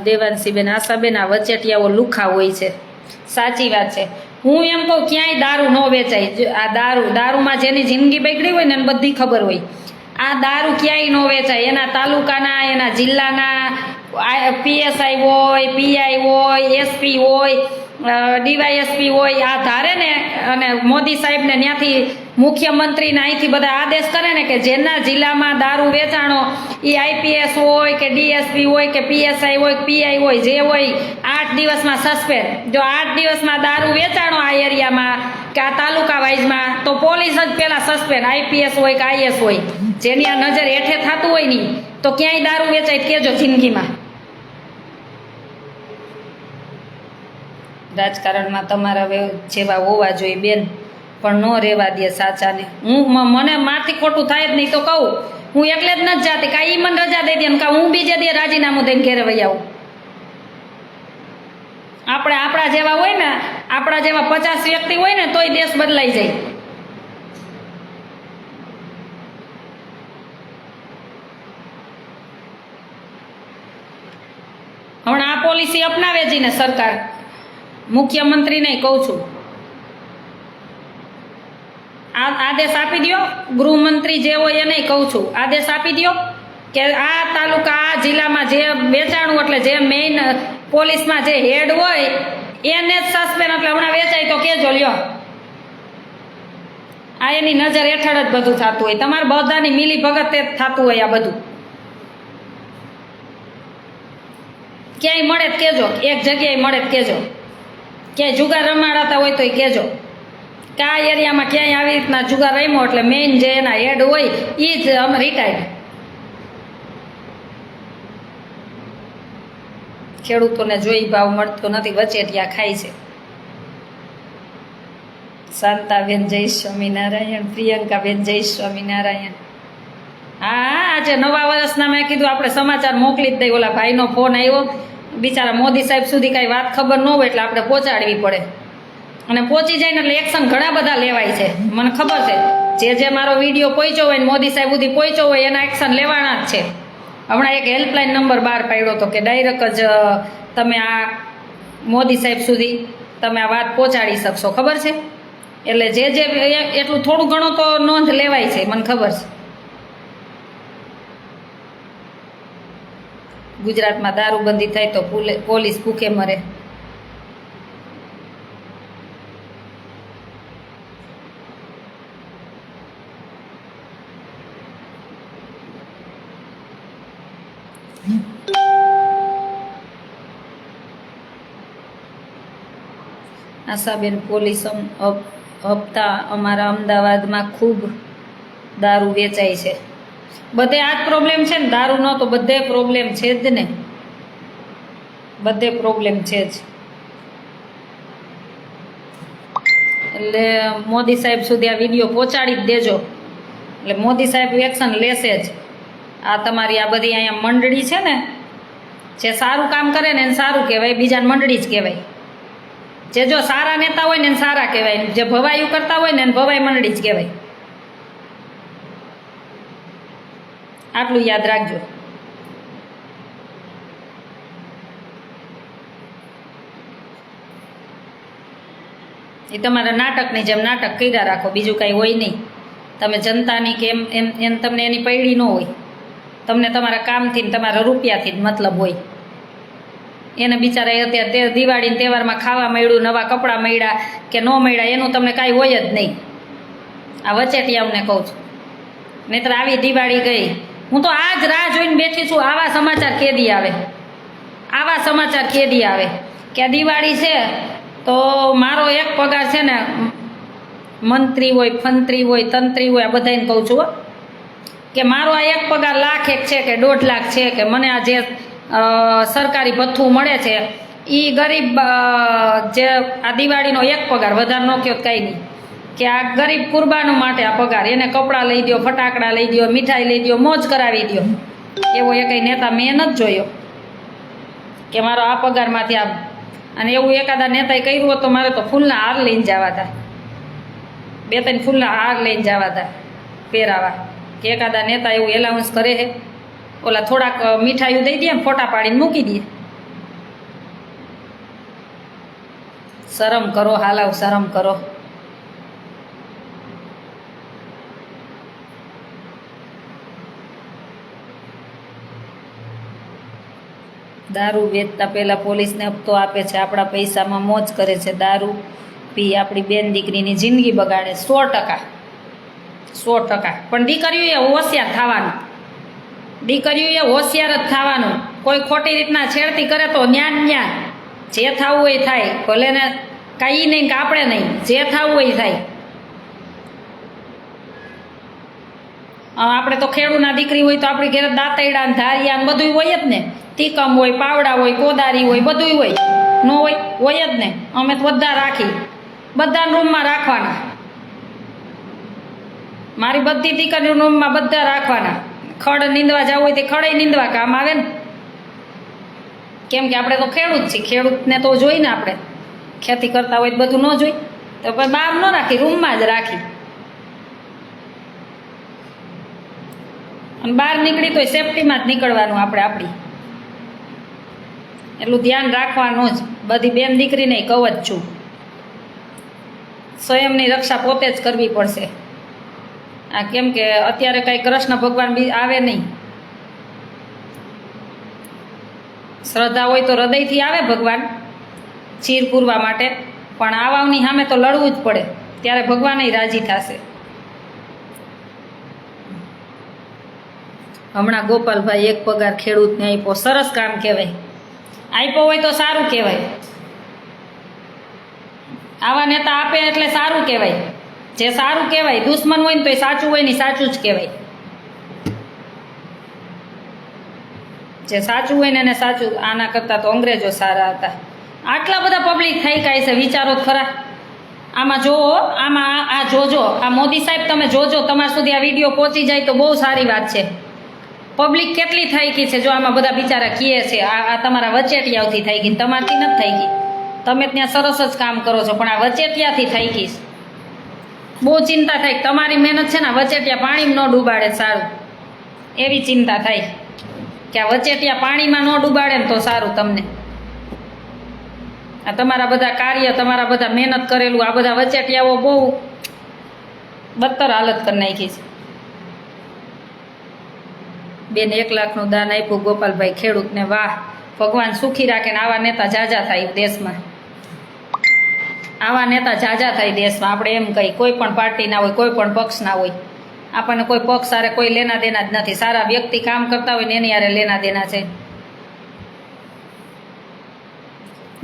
દેવાંશીબેન, આશાબેન, આ વચેટિયાઓ લુખા હોય છે. સાચી વાત છે. હું એમ કહું ક્યાંય દારૂ ન વેચાય. આ દારૂમાં જેની જિંદગી બગડી હોય ને એને બધી ખબર હોય. આ દારૂ ક્યાંય ન વેચાય. એના તાલુકાના, એના જિલ્લાના PSI હોય, PI હોય, SP હોય, DYSP હોય, આ ધારે ને અને મોદી સાહેબને ત્યાંથી મુખ્યમંત્રીને અહીંથી બધા આદેશ કરે ને કે જેના જિલ્લામાં દારૂ વેચાણો એ IPS હોય કે DSP હોય કે PSI હોય કે PI હોય, જે હોય 8 દિવસમાં સસ્પેન્ડ. જો 8 દિવસમાં દારૂ વેચાણો આ એરિયામાં કે આ તાલુકા વાઇઝમાં તો પોલીસ જ પહેલાં સસ્પેન્ડ, IPS હોય કે IS હોય. જેની આ નજર હેઠે થતું હોય ને તો ક્યાંય દારૂ વેચાય તો કહેજો જિંદગીમાં. રાજકારણમાં તમારા જેવા હોવા જોઈએ બેન, પણ ન રહેવા દે સાચાને. મને મારથી ખોટું થાય જ નહીં તો કહું, હું એટલે જ નથી જાતી. કાંઈ મને રજા દઈ દે ને કાં હું બીજે દે રાજીનામું દઈને ઘેરે વહી આવું. આપણા જેવા હોય ને, આપણા જેવા 50 વ્યક્તિ હોય ને તોય દેશ બદલાઈ જાય. હમણાં આ પોલિસી અપનાવે છે ને સરકાર, મુખ્યમંત્રીને કહું છું, આદેશ આપી દો. ગૃહમંત્રી જે હોય એને કહું છું, આદેશ આપી દો કે આ તાલુકા, આ જિલ્લામાં જે વેચાણું એટલે જે મેઇન પોલીસમાં જે હેડ હોય એને જ સસ્પેન્ડ, એટલે હમણાં વેચાય તો કેજો લ્યો. આ એની નજર હેઠળ જ બધું થતું હોય. તમારે બધાની મિલી ભગત જ થતું હોય. આ બધું ક્યાંય મળે જ કહેજો, એક જગ્યાએ મળે જ કહેજો. ક્યાંય જુગાર રમાડાતા હોય તો કહેજો કે આ એરિયામાં ક્યાંય આવી રીતના જુગાર રમ્યો એટલે મેઇન જે એના હેડ હોય એ જ અમે રિટાયર્ડ. ખેડૂતોને જોઈ ભાવ મળતો નથી, વચેટિયા ખાય છે. શાંતાબેન જય સ્વામિનારાયણ, પ્રિયંકાબેન જય સ્વામિનારાયણ. હા, આજે નવા વર્ષના મેં કીધું આપણે સમાચાર મોકલી જ દઈએ. ઓલા ભાઈનો ફોન આવ્યો, બિચારા મોદી સાહેબ સુધી કાંઈ વાત ખબર ન હોય એટલે આપણે પહોંચાડવી પડે. અને પહોંચી જાય ને એટલે એક્શન ઘણા બધા લેવાય છે, મને ખબર છે. જે મારો વિડીયો પહોંચ્યો હોય ને મોદી સાહેબ સુધી પહોંચ્યો હોય એના એક્શન લેવાના જ છે. હમણાં એક હેલ્પલાઇન નંબર બહાર પાડ્યો હતો કે ડાયરેક્ટ જ તમે આ મોદી સાહેબ સુધી તમે આ વાત પહોંચાડી શકશો, ખબર છે. એટલે જે એટલું થોડું ઘણું તો નોંધ લેવાય છે, મને ખબર છે. ગુજરાતમાં દારૂબંધી થાય તો પોલીસ ભૂખે મરે. આશાબેન, પોલીસ હપ્તા અમારા અમદાવાદમાં ખૂબ દારૂ વેચાય છે. બધે આ જ પ્રોબ્લેમ છે ને, દારૂનો તો બધે પ્રોબ્લેમ છે જ ને, બધે પ્રોબ્લેમ છે જ. એટલે મોદી સાહેબ સુધી આ વિડીયો પહોંચાડી જ દેજો, એટલે મોદી સાહેબ એક્શન લેશે જ. આ તમારી આ બધી અહીંયા મંડળી છે ને, જે સારું કામ કરે ને એને સારું કહેવાય, બીજાને મંડળી જ કહેવાય. જે જો સારા નેતા હોય ને એને સારા કહેવાય, જે ભવાયું કરતા હોય ને એને ભવાઈ મંડળી જ કહેવાય. આટલું યાદ રાખજો. એ તમારા નાટકની જેમ નાટક કર્યા રાખો, બીજું કાંઈ હોય નહીં. તમે જનતાની કે એમ તમને એની પૈડી ન હોય. તમને તમારા કામથી ને તમારા રૂપિયાથી જ મતલબ હોય. એને બિચારા અત્યારે દિવાળીના તહેવારમાં ખાવા મળ્યું, નવા કપડાં મળ્યા કે ન મળ્યા એનું તમને કાંઈ હોય જ નહીં. આ વચેટિયાઓને કહું છું. નહીંતર આવી દિવાળી ગઈ, હું તો આજ રાહ જોઈને બેઠી છું આવા સમાચાર કેદી આવે, આવા સમાચાર કેદી આવે કે આ દિવાળી છે તો મારો એક પગાર છે ને, મંત્રી હોય, ફંત્રી હોય, તંત્રી હોય, આ બધાને કહું છું કે મારો આ એક પગાર લાખ એક છે કે 1.5 લાખ છે, કે મને આ જે સરકારી ભથ્થું મળે છે એ ગરીબ જે આ દિવાળીનો એક પગાર, વધારે ન કહો કાંઈ નહીં, કે આ ગરીબ કુરબાનો માટે આ પગાર, એને કપડાં લઈ દો, ફટાકડા લઈ દો, મીઠાઈ લઈ દો, મોજ કરાવી દો. એવો એ કંઈ નેતા મેં નથી જોયો કે મારો આ પગારમાંથી આ. અને એવું એકાદા નેતાએ કર્યું હોત તો મારે તો ફૂલના હાર લઈને જવા હતા, 2-3 ફૂલના હાર લઈને જવા હતા પહેરાવા. કે એકાદા નેતા એવું એલાઉન્સ કરે છે, ઓલા થોડાક મીઠાઈઓ દઈ દે, ફોટા પાડીને મૂકી દે. શરમ કરો, હાલાવ શરમ કરો. દારૂ વેચતા પહેલાં પોલીસને હપ્તો આપે છે, આપણા પૈસામાં મોજ કરે છે, દારૂ પી આપણી બેન દીકરીની જિંદગી બગાડે. 100%, 100%. પણ દીકરીઓએ હોશિયાર થવાનું, દીકરીઓએ હોશિયાર જ થવાનું. કોઈ ખોટી રીતના છેડતી કરે તો ન્યાન જે થવું હોય થાય, ભલે ને કાંઈ નહીં કે આપણે નહીં, જે થવું હોય થાય. આપણે તો ખેડૂના દીકરી હોય તો આપણી ઘેર દાંતરડા ને ધારિયા ને બધું હોય જ ને, તીકમ હોય, પાવડા હોય, કોદારી હોય, બધું હોય. ન હોય જ ને. અમે તો બધા રાખી, બધા રૂમમાં રાખવાના. મારી બધી દીકરી રૂમમાં બધા રાખવાના. ખડ નીંદવા જવું હોય તો ખડે નીંદવા કામ આવે ને. કેમ કે આપણે તો ખેડૂત છીએ, ખેડૂતને તો જોઈ ને, આપણે ખેતી કરતા હોય તો બધું ન જોઈ, તો પછી બહાર ન રાખી, રૂમમાં જ રાખી. અને બહાર નીકળી તોય સેફટીમાં જ નીકળવાનું આપણે. આપણી એટલું ધ્યાન રાખવાનું જ. બધી બેન દીકરીને કહું જ છું, સ્વયંની રક્ષા પોતે જ કરવી પડશે. આ કેમ કે અત્યારે કાંઈ કૃષ્ણ ભગવાન બી આવે નહીં. શ્રદ્ધા હોય તો હૃદયથી આવે ભગવાન ચીર પૂરવા માટે, પણ આવાની સામે તો લડવું જ પડે, ત્યારે ભગવાન રાજી થશે. હમણાં ગોપાલભાઈ એક પગાર ખેડૂતને આપ્યો, સરસ કામ કહેવાય. આપ્યો હોય તો સારું કહેવાય. આવા નેતા આપે એટલે સારું કહેવાય. જે સારું કહેવાય, દુશ્મન હોય ને તો એ સાચું હોય ને સાચું જ કહેવાય. જે સાચું હોય ને એને સાચું. આના કરતાં તો અંગ્રેજો સારા હતા. આટલા બધા પબ્લિક થઈ કાંઈ છે, વિચારો ખરા. આમાં જોવો, આમાં આ જોજો, આ મોદી સાહેબ તમે જોજો, તમારા સુધી આ વિડીયો પહોંચી જાય તો બહુ સારી વાત છે. પબ્લિક કેટલી થઈ ગઈ છે, જો આમાં બધા બિચારા કહે છે આ તમારા વચેટિયાઓથી થઈ ગઈ, તમારથી નથી થઈ ગઈ. તમે ત્યાં સરસ જ કામ કરો છો, પણ આ વચેટિયાથી થઈ ગઈ. બહુ ચિંતા થાય, તમારી મહેનત છે ને વચેટિયા પાણીમાં ન ડૂબાડે, સારું. એવી ચિંતા થાય કે આ વચેટિયા પાણીમાં ન ડૂબાડે ને તો સારું. તમને આ તમારા બધા કાર્ય, તમારા બધા મહેનત કરેલું, આ બધા વચેટિયાઓ બહુ બદતર હાલત કરી નાખી છે. બેન 1 લાખનું દાન આપ્યું ગોપાલભાઈ ખેડૂતને, વાહ. ભગવાન સુખી રાખે ને આવા નેતા જાજા થાય દેશમાં. આવા નેતા જાજા થાય દેશમાં. આપણે એમ કહી, કોઈ પણ પાર્ટીના હોય, કોઈ પણ પક્ષના હોય, આપણને કોઈ પક્ષ સારે કોઈ લેના દેના જ નથી. સારા વ્યક્તિ કામ કરતા હોય ને એની હારે લેના દેના છે.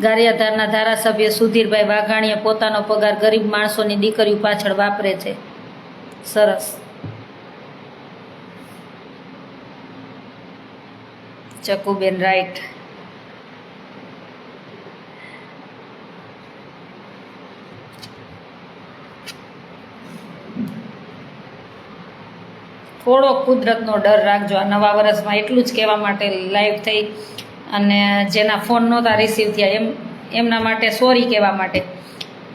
ગારિયાધારના ધારાસભ્ય સુધીરભાઈ વાઘાણીએ પોતાનો પગાર ગરીબ માણસોની દીકરીઓ પાછળ વાપરે છે. સરસ. ચકુબેન રાઈટ. થોડો કુદરતનો ડર રાખજો. આ નવા વર્ષમાં એટલું જ કહેવા માટે લાઈવ થઈ, અને જેના ફોન નહોતા રિસીવ થયા એમના માટે સોરી કહેવા માટે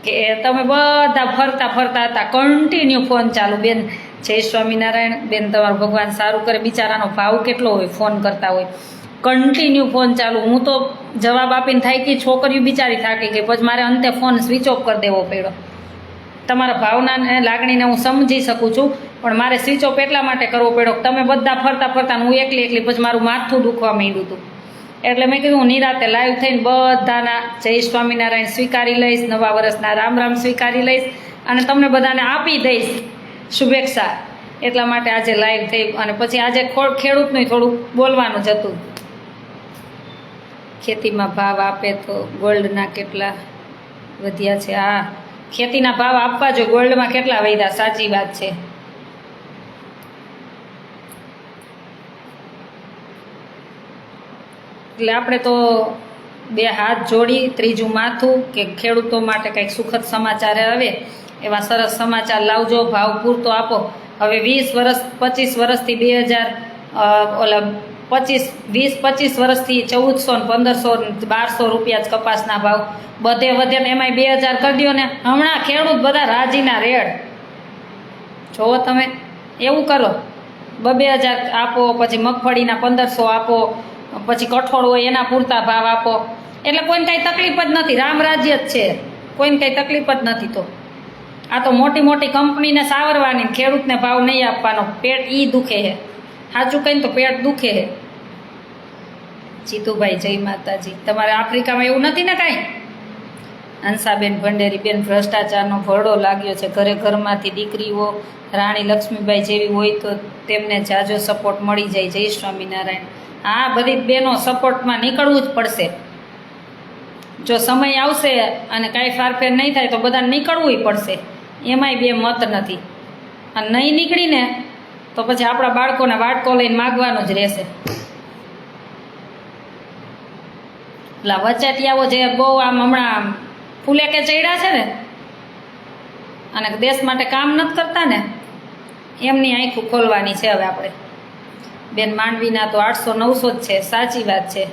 કે તમે બધા ફરતા હતા, કન્ટિન્યુ ફોન ચાલુ. બેન જય સ્વામિનારાયણ. બેન તમારું ભગવાન સારું કરે. બિચારાનો ભાવ કેટલો હોય, ફોન કરતા હોય, કન્ટિન્યુ ફોન ચાલુ. હું તો જવાબ આપીને થાકી, છોકરીઓ બિચારી થાકી ગઈ, પછી મારે અંતે ફોન સ્વિચ ઓફ કરી દેવો પડ્યો. તમારા ભાવના લાગણીને હું સમજી શકું છું, પણ મારે સ્વિચ ઓફ એટલા માટે કરવો પડ્યો. તમે બધા ફરતા હું એકલી પછી મારું માથું દુખવા માંડ્યું હતું. એટલે મેં કીધું હું નિરાતે લાઈવ થઈને બધાના જય સ્વામિનારાયણ સ્વીકારી લઈશ, નવા વર્ષના રામ રામ સ્વીકારી લઈશ, અને તમને બધાને આપી દઈશ શુભેચ્છા. એટલા માટે આજે લાઈવ થઈ. અને પછી આજે ખેડૂતનું થોડુંક બોલવાનું જ હતું. ખેતીમાં ભાવ આપે તો ગોલ્ડના કેટલા વધ્યા છે. હા, ખેતીના ભાવ આપવા જોઈએ, ગોલ્ડમાં કેટલા વધ્યા, સાચી વાત છે. એટલે આપણે તો 2 હાથ જોડી, ત્રીજું માથું કે ખેડૂતો માટે કંઈક સુખદ સમાચાર આવે એવા સરસ સમાચાર લાવજો. ભાવ પૂરતો આપો. હવે 20-25 વર્ષથી 20-25 વર્ષથી 1400 ને 1500 1200 રૂપિયા જ કપાસના ભાવ. બધે વધે ને એમાંય 2000 કરી દો ને. હમણાં ખેડૂત બધા રાજીના રેડ. જોવો તમે, એવું કરો, 2000 આપો, પછી મગફળીના 1500 આપો, પછી કઠોળ હોય એના પૂરતા ભાવ આપો. એટલે કોઈને કાંઈ તકલીફ જ નથી. રામ રાજ્ય જ છે, કોઈને કાંઈ તકલીફ જ નથી. તો આ તો મોટી મોટી કંપનીને સાવરવાની, ખેડૂતને ભાવ નહીં આપવાનો. પેટ ઈ દુખે છે, સાચું કહીને તો પેટ દુખે છે. જીતુભાઈ જય માતાજી. તમારે આફ્રિકામાં એવું નથી ને કાંઈ? હંસાબેન ભંડેરી. બેન ભ્રષ્ટાચારનો ભરડો લાગ્યો છે. ઘરમાંથી દીકરીઓ રાણી લક્ષ્મીબાઈ જેવી હોય તો તેમને જાજો સપોર્ટ મળી જાય. જય સ્વામિનારાયણ. હા, બધી બહેનો સપોર્ટમાં નીકળવું જ પડશે. જો સમય આવશે અને કાંઈ ફારફેર નહીં થાય તો બધાને નીકળવું પડશે. એમાંય બે મત નથી. અને નહીં નીકળીને તો પછી આપણા બાળકોને વાટકો લઈને માગવાનું જ રહેશે. એટલે વચેટિયાઓ જે બહુ આમ હમણાં ફૂલે કે ચડ્યા છે ને અને દેશ માટે કામ નથી કરતા ને, એમની આંખું ખોલવાની છે હવે આપણે. બેન માંડવીના તો 800-900 જ છે. સાચી વાત છે,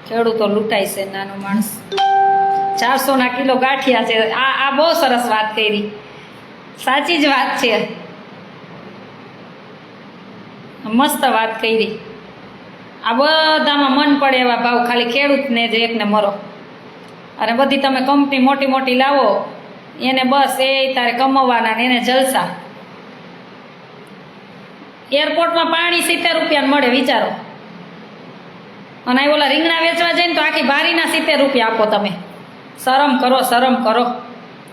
ખેડૂતો લૂંટાય છે, નાનો માણસ. 400 કિલો ગાંઠિયા છે. આ બહુ સરસ વાત કરી, સાચી જ વાત છે, મસ્ત વાત કરી. આ બધામાં મન પડે એવા ભાવ, ખાલી ખેડૂતને જ એકને મરો. અને બધી તમે કંપની મોટી મોટી લાવો, એને બસ એ તારે કમાવાના ને એને જલસા. એરપોર્ટમાં પાણી 70 રૂપિયાને મળે, વિચારો. અને આ ઓલા રીંગણા વેચવા જાય ને તો આખી બારીના 70 રૂપિયા આપો તમે. શરમ કરો, શરમ કરો.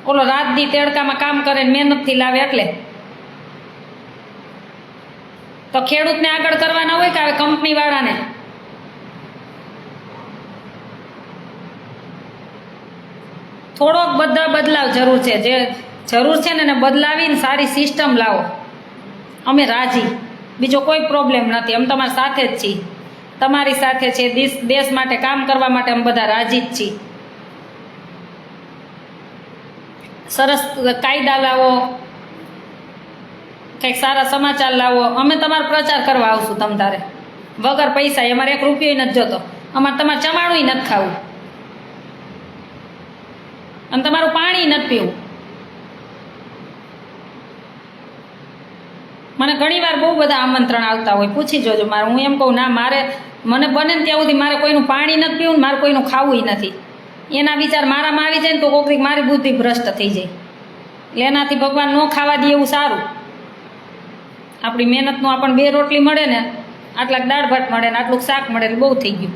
ઓલો રાત દી તેડકામાં કામ કરે ને મહેનતથી લાવે એટલે. તો ખેડૂતને આગળ કરવાના હોય કે હવે કંપનીવાળાને? થોડોક બધા બદલાવ જરૂર છે. જે જરૂર છે ને એને બદલાવીને સારી સિસ્ટમ લાવો. અમે રાજી, બીજો કોઈ પ્રોબ્લેમ નથી. અમે તમારી સાથે જ છીએ, તમારી સાથે છે. દેશ માટે કામ કરવા માટે અમે બધા રાજી જ છીએ. સરસ કાયદા લાવો, કંઈક સારા સમાચાર લાવો. અમે તમારો પ્રચાર કરવા આવશું તમ તારે, વગર પૈસા. અમારે 1 રૂપિયો નથી જોતો. અમારે તમારે ચમાણું નથી ખાવું અને તમારું પાણી નથી પીવું. મને ઘણીવાર બહુ બધા આમંત્રણ આવતા હોય, પૂછી જોજો મારે. હું એમ કહું ના, મારે મને બને ને ત્યાં સુધી મારે કોઈનું પાણી નથી પીવું ને મારે કોઈનું ખાવું નથી. એના વિચાર મારામાં આવી જાય ને તો કોઈક મારી બુદ્ધિ ભ્રષ્ટ થઈ જાય. એટલે એનાથી ભગવાન ન ખાવા દે એવું સારું. આપણી મહેનતનું આપણને 2 રોટલી મળે ને, આટલાક દાળ ભાત મળે ને આટલું શાક મળે એટલે બહુ થઈ ગયું.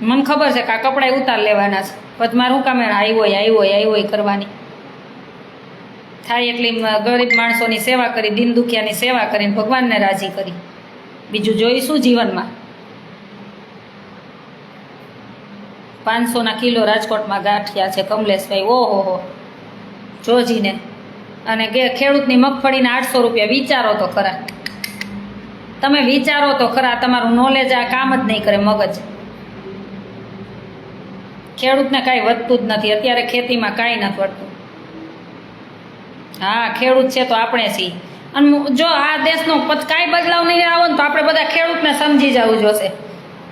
મને ખબર છે કે આ કપડાં ઉતાર લેવાના છે, પછી મારે શું કામ આવ્યો કરવાની થાય. એટલી ગરીબ માણસોની સેવા કરી, દીન દુખિયાની સેવા કરીને ભગવાનને રાજી કરી. બીજું જોઈશું જીવનમાં. 500 કિલો રાજકોટમાં ગાંઠિયા છે કમલેશભાઈ. ઓહો જોજીને. અને ખેડૂતની મગફળીના 800 રૂપિયા. વિચારો તો ખરા, તમે વિચારો તો ખરા. તમારું નોલેજ આ કામ જ નહીં કરે, મગજ. ખેડૂતને કાંઈ વધતું જ નથી અત્યારે, ખેતીમાં કાંઈ નથી વધતું. હા, ખેડૂત છે તો આપણે છીએ. અને જો આ દેશનો કાંઈ બદલાવ નહીં આવો ને તો આપણે બધા ખેડૂતને સમજી જવું જોશે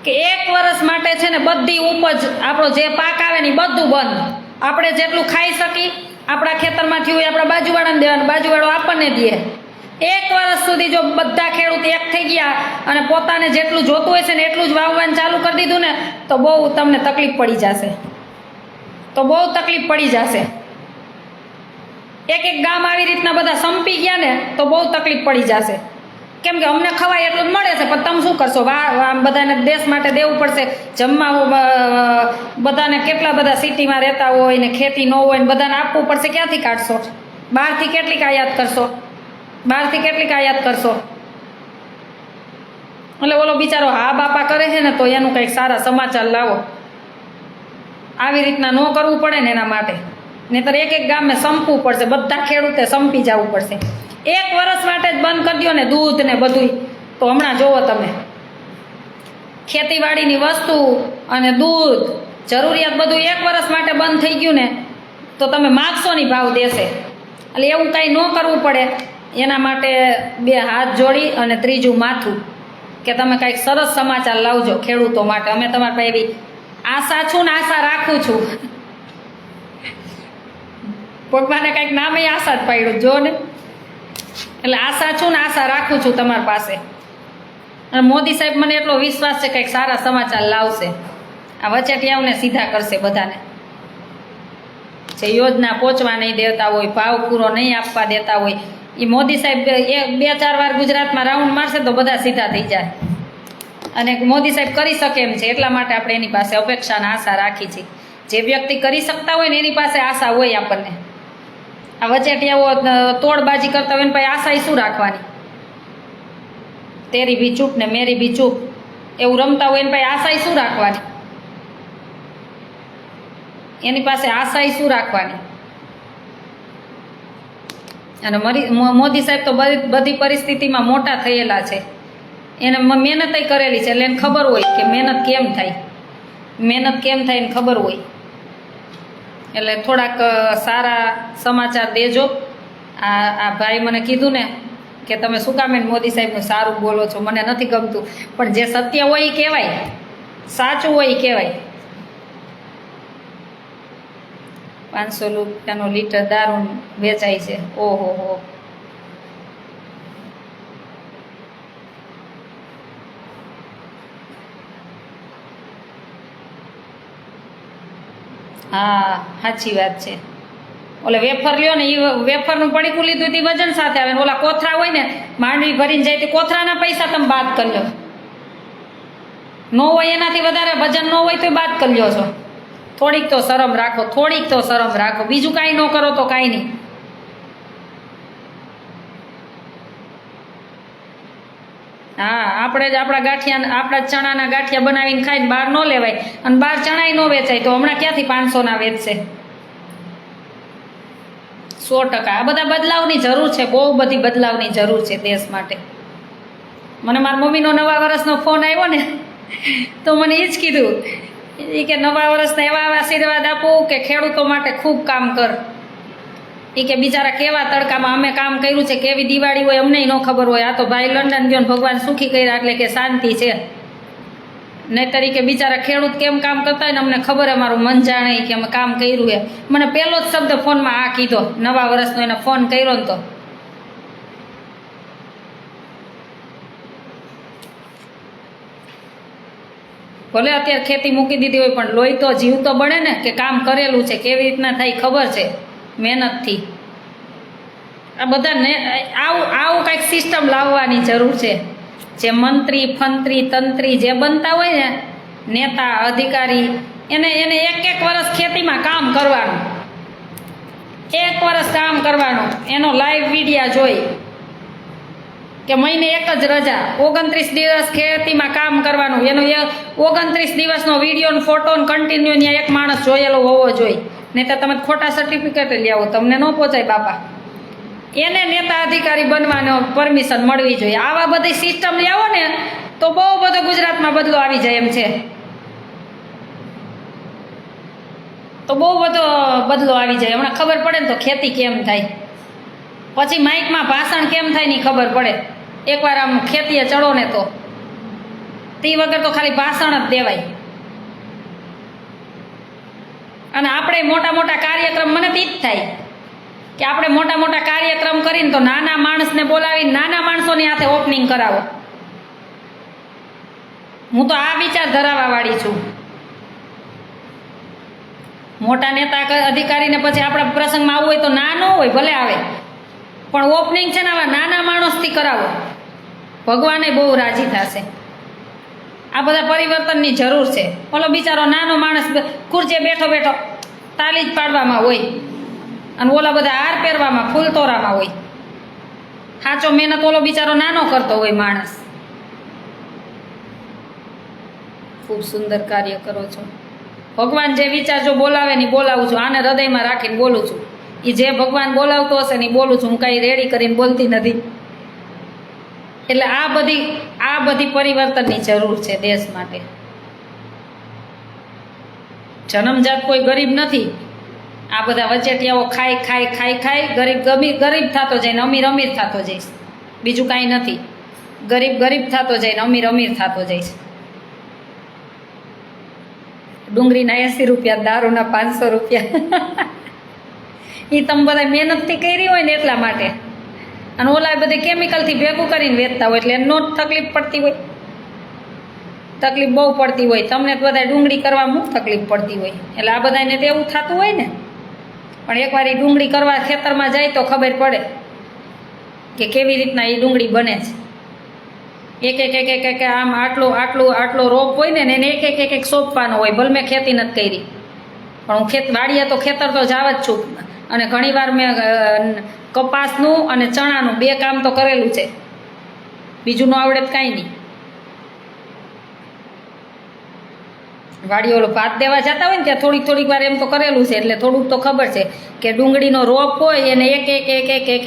કે 1 વર્ષ માટે છે ને બધી ઉપજ, આપણો જે પાક આવે ને બધું બંધ. આપણે જેટલું ખાઈ શકી આપણા ખેતરમાંથી હોય આપણા બાજુવાળાને દેવાનું, બાજુવાળો આપણને દે. 1 વર્ષ સુધી જો બધા ખેડૂત એક થઈ ગયા અને પોતાને જેટલું જોતું હોય છે ને એટલું જ વાવવાનું ચાલુ કરી દીધું ને તો બહુ તમને તકલીફ પડી જશે. એક ગામ આવી રીતના બધા સંપી ગયા ને તો બહુ તકલીફ પડી જશે. કેમ કે અમને ખવાય એટલું જ મળે છે, પણ તમે શું કરશો? બધાને દેશ માટે દેવું પડશે. જમવા બધાને, કેટલા બધા સિટીમાં રહેતા હોય ને ખેતી ન હોય ને બધાને આપવું પડશે. ક્યાંથી કાઢશો? બહારથી કેટલીક આયાત કરશો? એટલે ઓલો બિચારો હા બાપા કરે છે ને તો એનું કંઈક સારા સમાચાર લાવો. આવી રીતના ન કરવું પડે ને એના માટે. નહીંતર એક ગામે સંપવું પડશે, બધા ખેડૂતે સંપી જવું પડશે. 1 વર્ષ માટે જ બંધ કરી દો ને દૂધ ને બધું, તો હમણાં જોવો તમે ખેતીવાડીની વસ્તુ અને દૂધ જરૂરિયાત બધું 1 વર્ષ માટે બંધ થઈ ગયું ને તો તમે માગશો નહીં ભાવ દેશે. એટલે એવું કાંઈ ન કરવું પડે. એના માટે 2 હાથ જોડી અને 3જું માથું કે તમે કાંઈક સરસ સમાચાર લાવજો ખેડૂતો માટે. અમે તમારા પાસે એવી આશા છું ને આશા રાખું છું. ભગવાને કાંઈક નામે આશા જ પાડ્યું જો ને. એટલે આશા છું ને આશા રાખું છું તમારી પાસે. અને મોદી સાહેબ મને એટલો વિશ્વાસ છે કંઈક સારા સમાચાર લાવશે. આ વચેટિયાઓને સીધા કરશે બધાને. જે યોજના પહોંચવા નહીં દેતા હોય, ભાવ પૂરો નહીં આપવા દેતા હોય, એ મોદી સાહેબ 2-4 વાર ગુજરાતમાં રાઉન્ડ મારશે તો બધા સીધા થઈ જાય. અને મોદી સાહેબ કરી શકે એમ છે, એટલા માટે આપણે એની પાસે અપેક્ષા અને આશા રાખી છે. જે વ્યક્તિ કરી શકતા હોય ને એની પાસે આશા હોય આપણને. આ વચેટિયાઓ તોડબાજી કરતા હોય ને પછી આશા શું રાખવાની? તેરી ભી ચૂપ ને મેરી ભી ચૂપ એવું રમતા હોય ને પછી આશા શું રાખવાની? એની પાસે આશા શું રાખવાની? અને મોદી સાહેબ તો બધી પરિસ્થિતિમાં મોટા થયેલા છે, એને મહેનત કરેલી છે, એટલે એને ખબર હોય કે મહેનત કેમ થાય એને ખબર હોય. એટલે થોડાક સારા સમાચાર દેજો. આ ભાઈ મને કીધું ને કે તમે શું કામ એને મોદી સાહેબનું સારું બોલો છો, મને નથી ગમતું, પણ જે સત્ય હોય એ કહેવાય, સાચું હોય એ કહેવાય. 500 રૂપિયાનો લીટર દારૂ વેચાય છે. ઓહો હો. હા, સાચી વાત છે. ઓલે વેફર લ્યો ને, એ વેફરનું પડીકું લીધું તે વજન સાથે આવે. ઓલા કોથરા હોય ને, માંડવી ભરીને જાય તે કોથરાના પૈસા તમે બાદ કરી લો. ન હોય એનાથી વધારે વજન ન હોય તો બાદ કરી લ્યો છો. થોડીક તો શરમ રાખો, બીજું કાંઈ ન કરો તો કાંઈ નહીં. હા, આપણે જ આપણા ચણાના ગાંઠિયા બનાવીને ખાઈને બહાર ન લેવાય, અને બહાર ચણાય ન વેચાય તો હમણાં ક્યાંથી 500ના વેચશે? 100%. આ બધા બદલાવની જરૂર છે, બહુ બધી બદલાવની જરૂર છે દેશ માટે. મને મારા મમ્મીનો નવા વર્ષનો ફોન આવ્યો ને તો મને એ જ કીધું એ કે નવા વર્ષના એવા આશીર્વાદ આપું કે ખેડૂતો માટે ખૂબ કામ કર. એ કે બિચારા કેવા તડકામાં અમે કામ કર્યું છે, કેવી દિવાળી હોય અમને ન ખબર હોય. આ તો ભાઈ લંડન ગયો ને ભગવાન સુખી કર્યા એટલે કે શાંતિ છે. નહીં તરીકે બિચારા ખેડૂત કેમ કામ કરતા હોય ને અમને ખબર હે, મારું મન જાણે કે અમે કામ કર્યું છે. મને પહેલો જ શબ્દ ફોનમાં આ કીધો, નવા વર્ષનો એને ફોન કર્યો ને તો. ભલે અત્યારે ખેતી મૂકી દીધી હોય પણ લોહી તો જીવ તો બળે ને, કે કામ કરેલું છે, કેવી રીતના થાય ખબર છે મહેનતથી. આ બધા આવું કંઈક સિસ્ટમ લાવવાની જરૂર છે. જે મંત્રી ફંત્રી તંત્રી જે બનતા હોય ને, નેતા અધિકારી, એને એક વર્ષ ખેતીમાં કામ કરવાનું, 1 વર્ષ કામ કરવાનું. એનો લાઈવ વિડીયા જોઈ કે મહિને 1 જ રજા, 29 દિવસ ખેતીમાં કામ કરવાનું. એનો 29 દિવસનો વિડીયો ફોટો કન્ટિન્યુ ત્યાં એક માણસ જોયેલો હોવો જોઈએ. નહીં તો તમે ખોટા સર્ટિફિકેટ લઈ આવો, તમને ન પહોંચાય બાપા. એને નેતા અધિકારી બનવાનો પરમિશન મળવી જોઈએ. આવા બધી સિસ્ટમ લઈ આવો ને તો બહુ બધો ગુજરાતમાં બદલો આવી જાય એમ છે. તો બહુ બધો બદલો આવી જાય. હમણાં ખબર પડે ને તો ખેતી કેમ થાય, પછી માઇકમાં ભાષણ કેમ થાય ની ખબર પડે. એકવાર આમ ખેતીએ ચડો ને તો તે વગર તો ખાલી ભાષણ જ દેવાય. અને આપણે મોટા કાર્યક્રમ, મને તો ઈ જ થાય કે આપણે મોટા કાર્યક્રમ કરીને તો નાના માણસને બોલાવીને નાના માણસોની હાથે ઓપનિંગ કરાવો. હું તો આ વિચાર ધરાવવા વાળી છું. મોટા નેતા અધિકારીને પછી આપણા પ્રસંગમાં આવવું હોય તો ના ન હોય ભલે આવે, પણ ઓપનિંગ છે ને આવા નાના માણસથી કરાવો. ભગવાને બહુ રાજી થશે. આ બધા પરિવર્તનની જરૂર છે. ઓલો બિચારો નાનો માણસ ખુરચે બેઠો તાલી જ પાડવામાં હોય, અને ઓલા બધા હાર પહેરવામાં ફૂલતોરામાં હોય. સાચો મહેનત ઓલો બિચારો નાનો કરતો હોય માણસ. ખૂબ સુંદર કાર્ય કરો છો. ભગવાન જે વિચારજો બોલાવે ને બોલાવું છું. આને હૃદયમાં રાખીને બોલું છું. એ જે ભગવાન બોલાવતો હશે ને બોલું છું. હું કાંઈ રેડી કરીને બોલતી નથી. એટલે આ બધી પરિવર્તનની જરૂર છે દેશ માટે. જન્મજાત કોઈ ગરીબ નથી. આ બધા વચેટિયાઓ ખાઈ ગરીબ થતો જાય ને અમીર થતો જઈશ. બીજું કાંઈ નથી. ગરીબ થતો જાય ને અમીર થતો જઈશ. ડુંગળીના 80 રૂપિયા, દારૂના 500 રૂપિયા. એ તમે બધા મહેનતથી કરી હોય ને એટલા માટે. અને ઓલા બધી કેમિકલથી ભેગું કરીને વેચતા હોય એટલે એનો તકલીફ પડતી હોય. તકલીફ બહુ પડતી હોય. તમને બધા ડુંગળી કરવા શું તકલીફ પડતી હોય? એટલે આ બધાને તો એવું થતું હોય ને. પણ એકવાર એ ડુંગળી કરવા ખેતરમાં જાય તો ખબર પડે કે કેવી રીતના એ ડુંગળી બને છે. એક આમ આટલો રોપ હોય ને એને એક સોંપવાનો હોય. ભલે મેં ખેતી નથી કરી, પણ હું વાડીએ તો ખેતર તો જાવ જ છું. અને ઘણીવાર મેં કપાસનું અને ચણાનું 2 કામ તો કરેલું છે. બીજું ન આવડે તો કાંઈ નહીં. વાડીએ ઓલો ભાત દેવા જતા હોય ને ત્યાં થોડીક વાર એમ તો કરેલું છે એટલે થોડુંક તો ખબર છે કે ડુંગળીનો રોપ હોય એને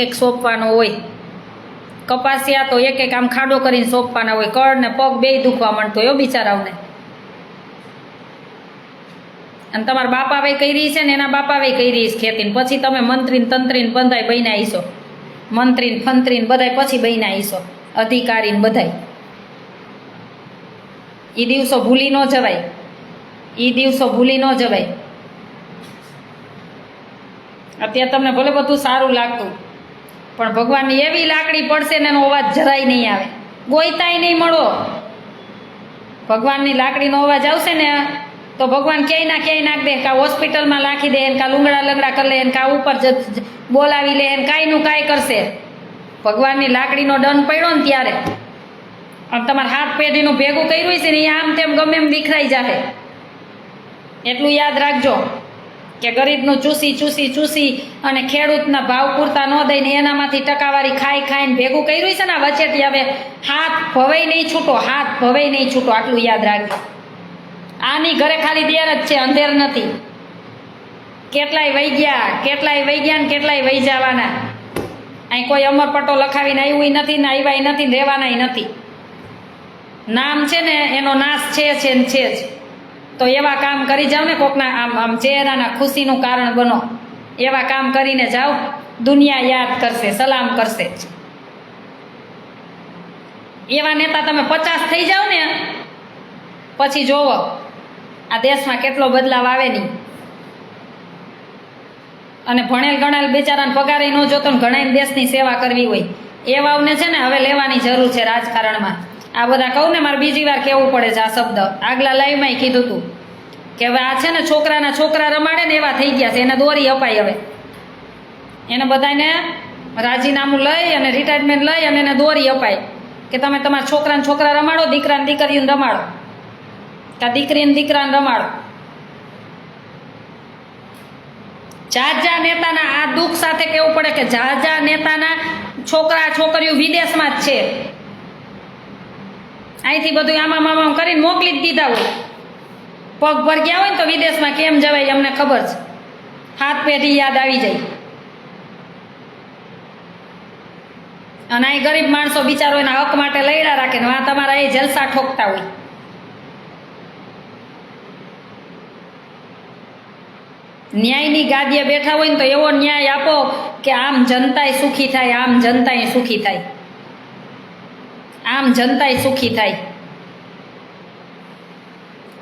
એક સોંપવાનો હોય. કપાસિયા તો એક આમ ખાડો કરીને સોંપવાના હોય. કળ ને પગ બેય દુખવા માંડતો હોય બિચારાઓને. અને તમારા બાપા ભાઈ કરી છે ને એના બાપા ભાઈ કરી છે ખેતી. પછી તમે મંત્રીને તંત્રીને બધાય બહીને આવીશો. મંત્રીને ફંત્રીને બધાય પછી બહીને આવીશો. અધિકારીને બધાય. એ દિવસો ભૂલી ન જવાય. એ દિવસો ભૂલી ન જવાય. અત્યારે તમને ભલે બધું સારું લાગતું પણ ભગવાનની એવી લાકડી પડશે ને એનો અવાજ જરાય નહીં આવે. ગોઈતાય નહીં મળો. ભગવાનની લાકડીનો અવાજ આવશે ને તો ભગવાન ક્યાંય નાખ દે. કાં હોસ્પિટલમાં નાખી દે કાં લુંગડા લંગડા કરી લે કાં ઉપર બોલાવી લે કાંઈનું કાંઈ કરશે. ભગવાનની લાકડીનો દંડ પડ્યો ને ત્યારે આમ તમારા હાથ પેઢીનું ભેગું કર્યું છે ને એ આમ તેમ ગમે એમ વિખરાઈ જાય. એટલું યાદ રાખજો કે ગરીબનું ચૂસી અને ખેડૂતના ભાવ પૂરતા ન દઈને એનામાંથી ટકાવારી ખાઈને ભેગું કર્યું છે ને વચેટી. હવે હાથ ભવાઈ નહીં છૂટો. આટલું યાદ રાખજો. આની ઘરે ખાલી દેર જ છે, અંધેર નથી. કેટલાય વહી ગયા ને કેટલાય વહી જવાના. અહીં કોઈ અમરપટ્ટો લખાવીને આવ્યું નથી ને આવ્યા નથી ને રહેવાના નથી. નામ છે ને એનો નાશ છે જ. તો એવા કામ કરી જાઓ ને કોકના આમ ચહેરાના ખુશીનું કારણ બનો. એવા કામ કરીને જાઓ, દુનિયા યાદ કરશે, સલામ કરશે. એવા નેતા તમે 50 થઈ જાઓ ને પછી જોવો આ દેશમાં કેટલો બદલાવ આવે નહીં. અને ભણેલ ગણેલ બિચારાને પગારે ન જોતો ને ઘણા દેશની સેવા કરવી હોય એવાને છે ને હવે લેવાની જરૂર છે રાજકારણમાં. આ બધા કહું ને મારે બીજી વાર કહેવું પડે છે આ શબ્દ. આગલા લાઈવમાં કીધું હતું કે હવે આ છે ને છોકરા રમાડે ને એવા થઈ ગયા છે. એને દોરી અપાય. હવે એને બધાને રાજીનામું લઈ અને રિટાયરમેન્ટ લઈ અને એને દોરી અપાય કે તમે તમારા છોકરા રમાડો, દીકરાને દીકરીઓને રમાડો, કાં દીકરીને દીકરાને રમાડો. જાજા નેતાના આ દુઃખ સાથે કહેવું પડે કે જાજા નેતાના છોકરીઓ વિદેશમાં જ છે. અહીંથી બધું આમાં કરીને મોકલી જ દીધા હોય. પગ ભર ગયા હોય ને તો વિદેશમાં કેમ જવાય અમને ખબર છે. હાથ પેઢી યાદ આવી જાય. અને અહીં ગરીબ માણસો બિચારો એના હક માટે લડ્યા રાખે ને તમારા એ જલસા ઠોકતા હોય. ન્યાયની ગાદીએ બેઠા હોય ને તો એવો ન્યાય આપો કે આમ જનતાએ સુખી થાય.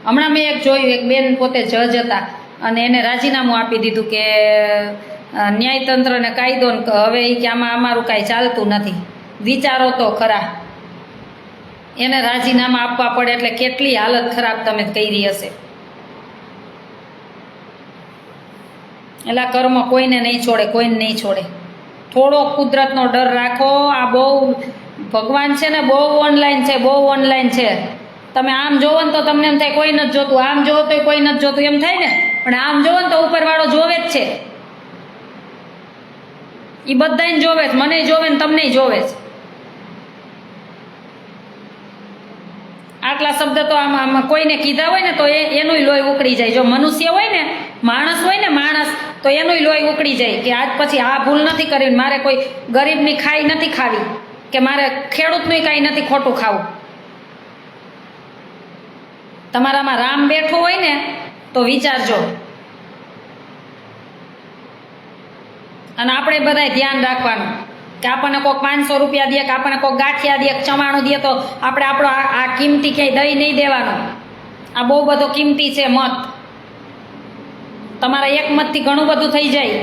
હમણાં મેં એક જોયું, એક બેન પોતે જજ હતા અને એને રાજીનામું આપી દીધું કે ન્યાયતંત્ર ને કાયદો હવે કે આમાં અમારું કાંઈ ચાલતું નથી. વિચારો તો ખરા. એને રાજીનામા આપવા પડે એટલે કેટલી હાલત ખરાબ તમે કરી હશે. એટલે કર્મ કોઈને નહીં છોડે. થોડો કુદરતનો ડર રાખો. આ બહુ ભગવાન છે ને બહુ ઓનલાઈન છે. તમે આમ જોવો ને તો તમને એમ થાય કોઈ નથી જોતું, આમ જોવો તો કોઈ નથી જોતું એમ થાય ને, પણ આમ જોવો ને તો ઉપરવાળો જોવે જ છે. એ બધાને જોવે છે, મને જોવે ને તમને જોવે છે. આટલા શબ્દ તો આમાં કોઈને કીધા હોય ને તો એનું લોહી ઉકળી જાય. જો મનુષ્ય હોય ને, માણસ તો એનું લોહી ઉકળી જાય કે આજ પછી આ ભૂલ નથી કરવી, મારે કોઈ ગરીબની ખાઈ નથી ખાવી, કે મારે ખેડૂતનું કાંઈ નથી ખોટું ખાવું. તમારામાં રામ બેઠો હોય ને તો વિચારજો. અને આપણે બધાય ધ્યાન રાખવાનું કે આપણને કોઈક 500 રૂપિયા દે, કે આપણને કોઈક ગાંઠિયા દે, ચવાણું દે તો આપણે આપણો આ કિંમતી ક્યાંય દઈ નહીં દેવાનો. આ બહુ બધો કિંમતી છે મત. તમારા એક મતથી ઘણું બધું થઈ જાય.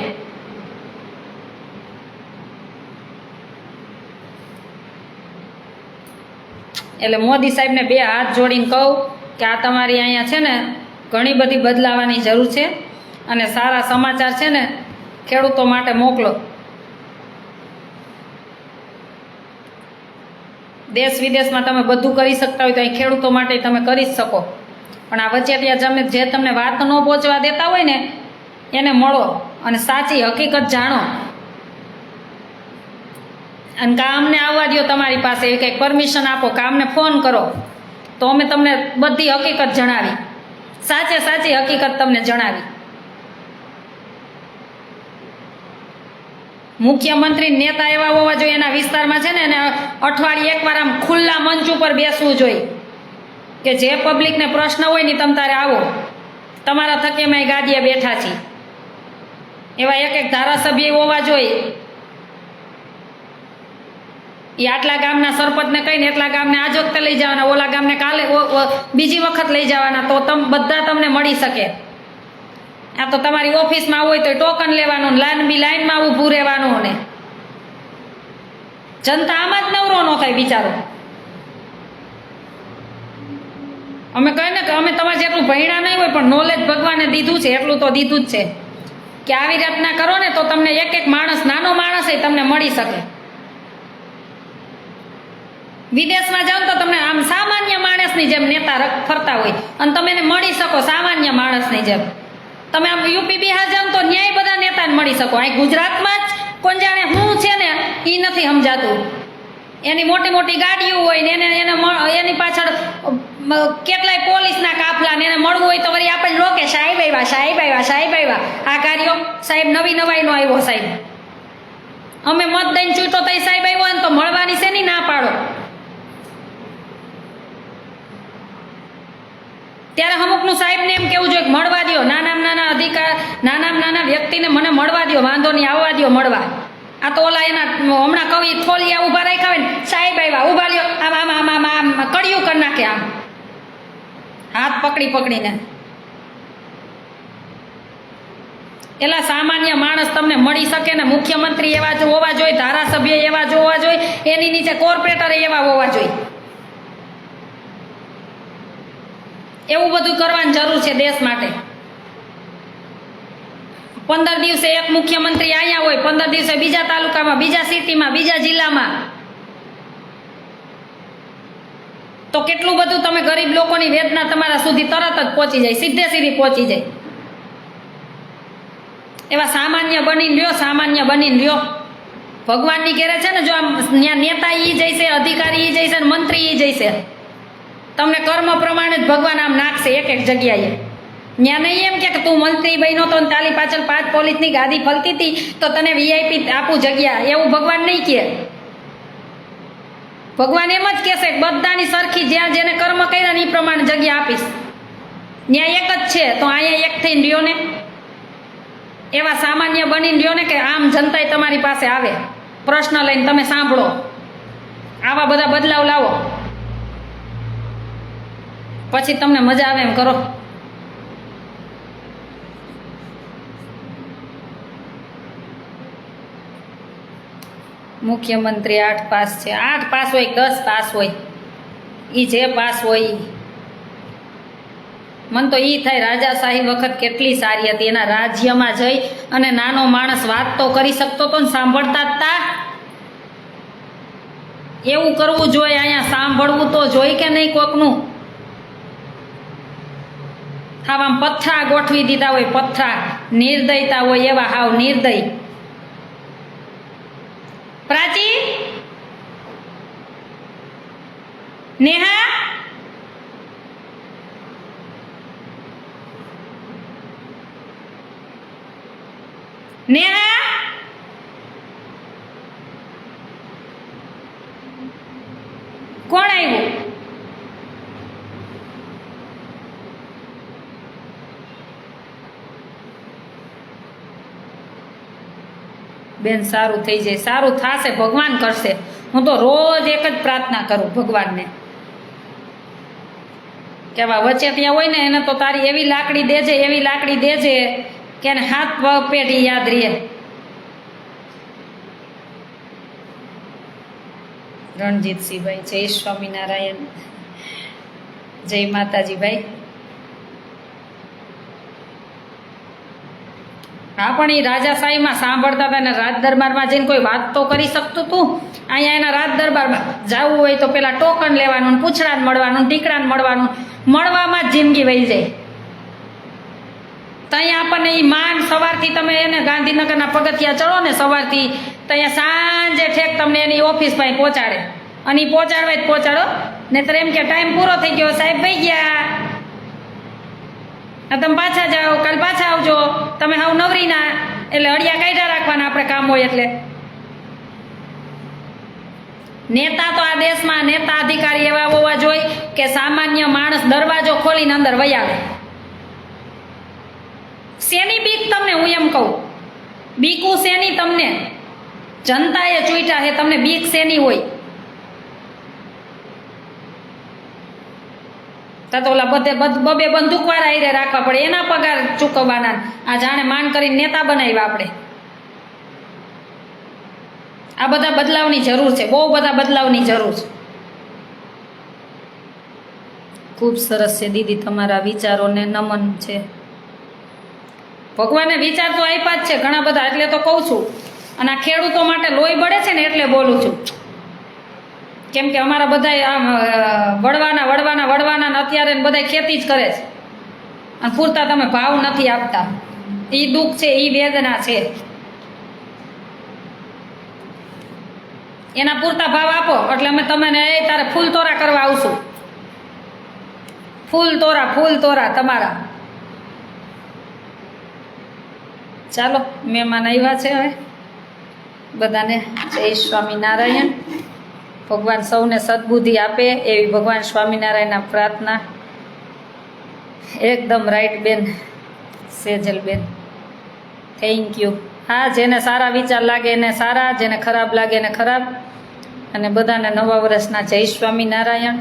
એટલે મોદી સાહેબને 2 હાથ જોડીને કહું કે આ તમારી અહીંયા છે ને ઘણી બધી બદલાવાની જરૂર છે અને સારા સમાચાર છે ને ખેડૂતો માટે મોકલો. દેશ વિદેશમાં તમે બધું કરી શકતા હોય તો અહીં ખેડૂતો માટે તમે કરી જ શકો. પણ આ વચેટિયા જે તમને વાત ન પહોંચવા દેતા હોય ને એને મળો અને સાચી હકીકત જાણો. અને કામને આવવા દો તમારી પાસે, કંઈક પરમિશન આપો, કામને ફોન કરો તો અમે તમને બધી હકીકત જણાવી. સાચે સાચી હકીકત તમને જણાવી. મુખ્યમંત્રી નેતા એવા હોવા જોઈએ એના વિસ્તારમાં છે ને એને અઠવાડિયે એકવાર આમ ખુલ્લા મંચ ઉપર બેસવું જોઈએ કે જે પબ્લિકને પ્રશ્ન હોય ને તમ તારે આવો, તમારા થકી અમે ગાદીએ બેઠા છીએ. એવા એક એક ધારાસભ્ય હોવા જોઈએ. એ આટલા ગામના સરપંચને કહીને એટલા ગામને આજ વખતે લઈ જવાના, ઓલા ગામને કાલે બીજી વખત લઈ જવાના, તો બધા તમને મળી શકે. આ તો તમારી ઓફિસમાં હોય તો ટોકન લેવાનું, લાંબી લાઈનમાં ઊભું રહેવાનું, ને જનતા આમાં જ નવરો ન થાય બિચારો. અમે કહે ને કે અમે તમારે જેટલું ભણ્યા નહીં હોય પણ નોલેજ ભગવાને દીધું છે એટલું તો દીધું જ છે કે આવી રીતના કરો ને તો તમને એક એક માણસ, નાનો માણસ એ તમને મળી શકે. વિદેશમાં જાઓ તો તમને આમ સામાન્ય માણસની જેમ નેતા ફરતા હોય અને તમે એને મળી શકો સામાન્ય માણસની જેમ. તમે આમ યુપી બિહાર જાઓ તો ન્યાય બધા નેતાને મળી શકો. અહીં ગુજરાતમાં જ કોણ જાણે શું છે ને એ નથી સમજાતું. એની મોટી મોટી ગાડીઓ હોય ને એને એની પાછળ કેટલાય પોલીસના કાફલા ને એને મળવું હોય તો વળી આપણે રોકે, સાહેબ આવ્યા, સાહેબ આવ્યા, સાહેબ આવ્યા. આ કાર્યો સાહેબ નવી નવાઈનો આવ્યો સાહેબ, અમે મત દઈને ચૂંટો તો સાહેબ આવ્યો ને તો મળવાની છે ની ના પાડો. ત્યારે અમુકનું સાહેબને એમ કેવું જોઈએ કે મળવા દો, નાના અધિકાર, નાના વ્યક્તિને મને મળવા દો, વાંધો નહીં, આવવા દો મળવા. આ તો ઓલા એના હમણાં કવિ થોલિયા ઊભા રાખ્યા હોય ને, સાહેબ આવ્યા, ઊભા લ્યો, આમ આમ આમ આમ આમ કડિયું કરી નાખે, આમ હાથ પકડીને. એટલા સામાન્ય માણસ તમને મળી શકે ને. મુખ્યમંત્રી એવા જ હોવા જોઈએ, ધારાસભ્ય એવા જ હોવા જોઈએ, એની નીચે કોર્પોરેટર એવા હોવા જોઈએ. એવું બધું કરવાની જરૂર છે દેશ માટે. 15 દિવસે એક મુખ્યમંત્રી અહીંયા હોય, 15 દિવસે બીજા તાલુકામાં, બીજા સિટીમાં, બીજા જિલ્લામાં, તો કેટલું બધું તમે ગરીબ લોકોની વેદના તમારા સુધી તરત જ પહોંચી જાય, સીધી પહોંચી જાય. એવા સામાન્ય બનીને રહ્યો, સામાન્ય બનીને રહ્યો. ભગવાનની ઘેરે છે ને જો આમ નેતા ઈ જઈશે, અધિકારી ઈ જઈશે, મંત્રી ઈ જઈશે, તમને કર્મ પ્રમાણે જ ભગવાન આમ નાખશે એક એક જગ્યાએ. ત્યાં નહીં એમ કે તું મંત્રી બન્યો તો તાલી પાછળ 5 પોલીસની ગાડી ફલતી હતી તો તને વીઆઈપી આપું જગ્યા, એવું ભગવાન નહીં કહે. ભગવાન એમ જ કહેશે બધાની સરખી, જ્યાં જેને કર્મ કર્યા ને એ પ્રમાણે જગ્યા આપીશ. ત્યાં એક જ છે તો અહીંયા એક થઈને રહ્યો ને. એવા સામાન્ય બનીને રહ્યો ને કે આમ જનતા તમારી પાસે આવે પ્રશ્ન લઈને, તમે સાંભળો, આવા બધા બદલાવ લાવો, પછી તમને મજા આવે એમ કરો. મુખ્યમંત્રી 8 પાસ છે, 8 પાસ હોય 10 પાસ હોય, એ જે પાસ હોય. મન તો એ થાય રાજાશાહી વખત કેટલી સારી હતી. એના રાજ્યમાં જઈ અને નાનો માણસ વાત તો કરી શકતો હતો ને સાંભળતા જ તા. એવું કરવું જોઈએ. અહીંયા સાંભળવું તો જોઈ કે નહીં કોકનું. હાવ આમ પથ્થરા ગોઠવી દીધા હોય, પથ્થરા, નિર્દયતા હોય એવા, હાવ નિર્દય. પ્રાચી, નેહા, નેહા, કોણ આવ્યું? બેન સારું થઈ જાય, સારું થશે, ભગવાન કરશે. હું તો રોજ એક જ પ્રાર્થના કરું ભગવાનને કે આવા વચ્ચે ત્યાં હોય ને એને તો તારી એવી લાકડી દેજે, એવી લાકડી દેજે કે એને હાથ પેઢી યાદ રહે. રણજીતસિંહભાઈ, જય સ્વામિનારાયણ, જય માતાજી ભાઈ. હા, પણ એ રાજાશાહીમાં સાંભળતા હતા ને રાજ દરબારમાં જઈને કોઈ વાત તો કરી શકતું તું. અહીંયા એના રાજ દરબારમાં જવું હોય તો પેલા ટોકન લેવાનું, પૂછડાને મળવાનું, ટીકડાને મળવાનું, મળવામાં જ જિંદગી વહી જાય. ત્યાં આપણને એ માન સવારથી તમે એને ગાંધીનગરના પગથિયા ચડો ને સવારથી, ત્યાં સાંજે ઠેક તમને એની ઓફિસ પાસે પહોંચાડે. અને એ પહોંચાડવા જ પહોંચાડો, નહીંતર એમ કે ટાઈમ પૂરો થઈ ગયો, સાહેબ ભાઈ ગયા. તમે પાછા જાઓ, કાલ પાછા આવજો. તમે હાવ નવરી ના, એટલે અડિયા કાઢ્યા રાખવાના આપણે કામ હોય એટલે. નેતા તો આ દેશમાં નેતા અધિકારી એવા હોવા જોઈએ કે સામાન્ય માણસ દરવાજો ખોલીને અંદર વહી આવે. શેની બીક તમને? હું એમ કહું, બીકું શેની તમને? જનતાએ ચૂંટ્યા છે, તમને બીક શેની હોય? તો ઓલા બધે બબે બંદૂકવાળા આઈને રાખવા પડે, એના પગાર ચૂકવવાના. આ જાણે માન કરીને નેતા બનાવ્યા આપણે. આ બધા બદલાવની જરૂર છે, બહુ બધા બદલાવની જરૂર છે. ખૂબ સરસ છે દીદી, તમારા વિચારોને નમન છે. ભગવાને વિચાર તો આપ્યા જ છે ઘણા બધા, એટલે તો કહું છું. અને આ ખેડૂતો માટે લોહી બળે છે ને એટલે બોલું છું. કેમ કે અમારા બધા આમ વળવાના અત્યારે બધા ખેતી જ કરે છે અને પૂરતા તમે ભાવ નથી આપતા. એ દુઃખ છે, એ વેદના છે. એના પૂરતા ભાવ આપો એટલે અમે તમને તારે ફૂલ તોરા કરવા આવશું. ફૂલ તોરા તમારા. ચાલો, મહેમાન આવ્યા છે. હવે બધાને જય સ્વામિનારાયણ. ભગવાન સૌને સદબુદ્ધિ આપે એવી ભગવાન સ્વામિનારાયણના પ્રાર્થના. એકદમ રાઈટ બેન, સેજલબેન, થેન્ક યુ. હા, જેને સારા વિચાર લાગે એને સારા, જેને ખરાબ લાગે એને ખરાબ. અને બધાને નવા વર્ષના જય સ્વામિનારાયણ.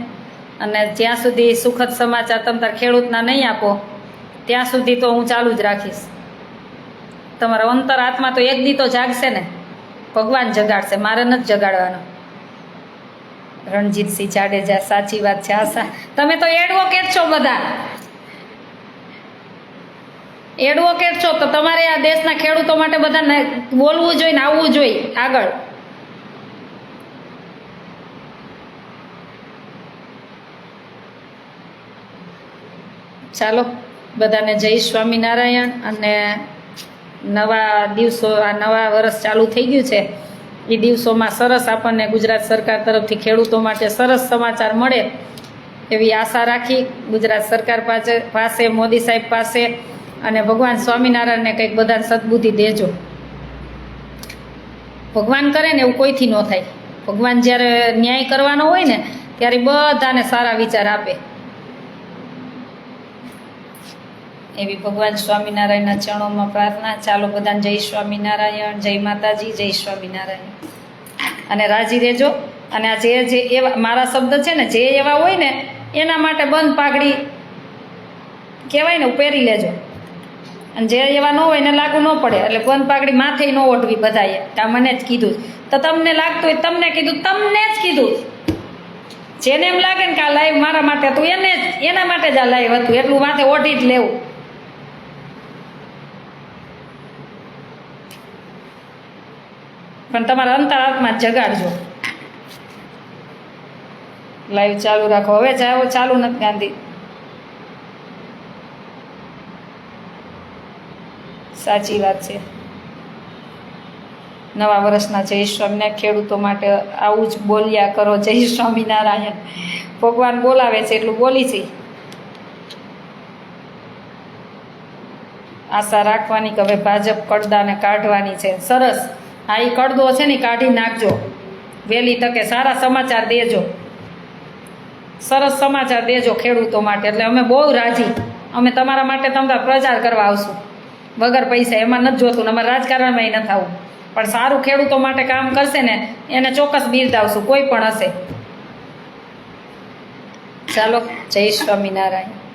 અને જ્યાં સુધી સુખદ સમાચાર તમ તાર ખેડૂતના નહીં આપો ત્યાં સુધી તો હું ચાલુ જ રાખીશ. તમારો અંતર આત્મા તો એક દી તો જાગશે ને, ભગવાન જગાડશે, મારે નથી જગાડવાનો. રણજીતસિંહ જાડેજા, સાચી વાત છે. આશા, તમે તો એડવોકેટ છો, બધા એડવોકેટ છો, તો તમારે આ દેશના ખેડૂતો માટે બધાને બોલવું જોઈએ ને આવવું જોઈએ આગળ. ચાલો, બધાને જય સ્વામિનારાયણ. અને નવા દિવસો, આ નવા વર્ષ ચાલુ થઈ ગયું છે, એ દિવસોમાં સરસ આપણને ગુજરાત સરકાર તરફથી ખેડૂતો માટે સરસ સમાચાર મળે એવી આશા રાખી. ગુજરાત સરકાર પાસે મોદી સાહેબ પાસે અને ભગવાન સ્વામિનારાયણને કંઈક બધાને સદબુદ્ધિ દેજો. ભગવાન કરે ને એવું કોઈથી ન થાય. ભગવાન જ્યારે ન્યાય કરવાનો હોય ને ત્યારે બધાને સારા વિચાર આપે. એવી ભગવાન સ્વામિનારાયણના ચરણોમાં પ્રાર્થના. ચાલો, બધાને જય સ્વામિનારાયણ, જય માતાજી, જય સ્વામિનારાયણ. અને રાજી રહેજો. અને આ જે એવા મારા શબ્દ છે ને, જે એવા હોય ને એના માટે બંધ પાઘડી કહેવાય ને, પહેરી લેજો. અને જે એવા ન હોય એને લાગુ ન પડે, એટલે બંધ પાઘડી માથે ન ઓઢવી બધાએ. આ મને જ કીધું, તો તમને લાગતું હોય તમને કીધું, તમને જ કીધું. જેને એમ લાગે ને કે આ લાઈવ મારા માટે હતું, એના માટે જ આ લાઈવ હતું, એટલું માથે ઓઢી જ લેવું. પણ તમારા અંતરાત્મા જગાડજો. લાઈવ ચાલુ રાખો. હવે ચાલુ નથી ગાંધી. સાચી વાત છે. નવા વર્ષના જય સ્વામિનારાયણ. ખેડૂતો માટે આવું જ બોલ્યા કરો, જય સ્વામિનારાયણ. ભગવાન બોલાવે છે એટલું બોલી છે. આશા રાખવાની કે હવે ભાજપ કડદાને કાઢવાની છે. સરસ. હા, એ કડદો છે ને કાઢી નાખજો વહેલી તકે. સારા સમાચાર દેજો, સરસ સમાચાર દેજો ખેડૂતો માટે. એટલે અમે બહુ રાજી. અમે તમારા માટે તમારા પ્રચાર કરવા આવશું વગર પૈસા. એમાં નથી જોતું ને, અમારે રાજકારણમાં નથી આવવું. પણ સારું ખેડૂતો માટે કામ કરશે ને એને ચોક્કસ બિરદાવશું, કોઈ પણ હશે. ચાલો, જય સ્વામિનારાયણ.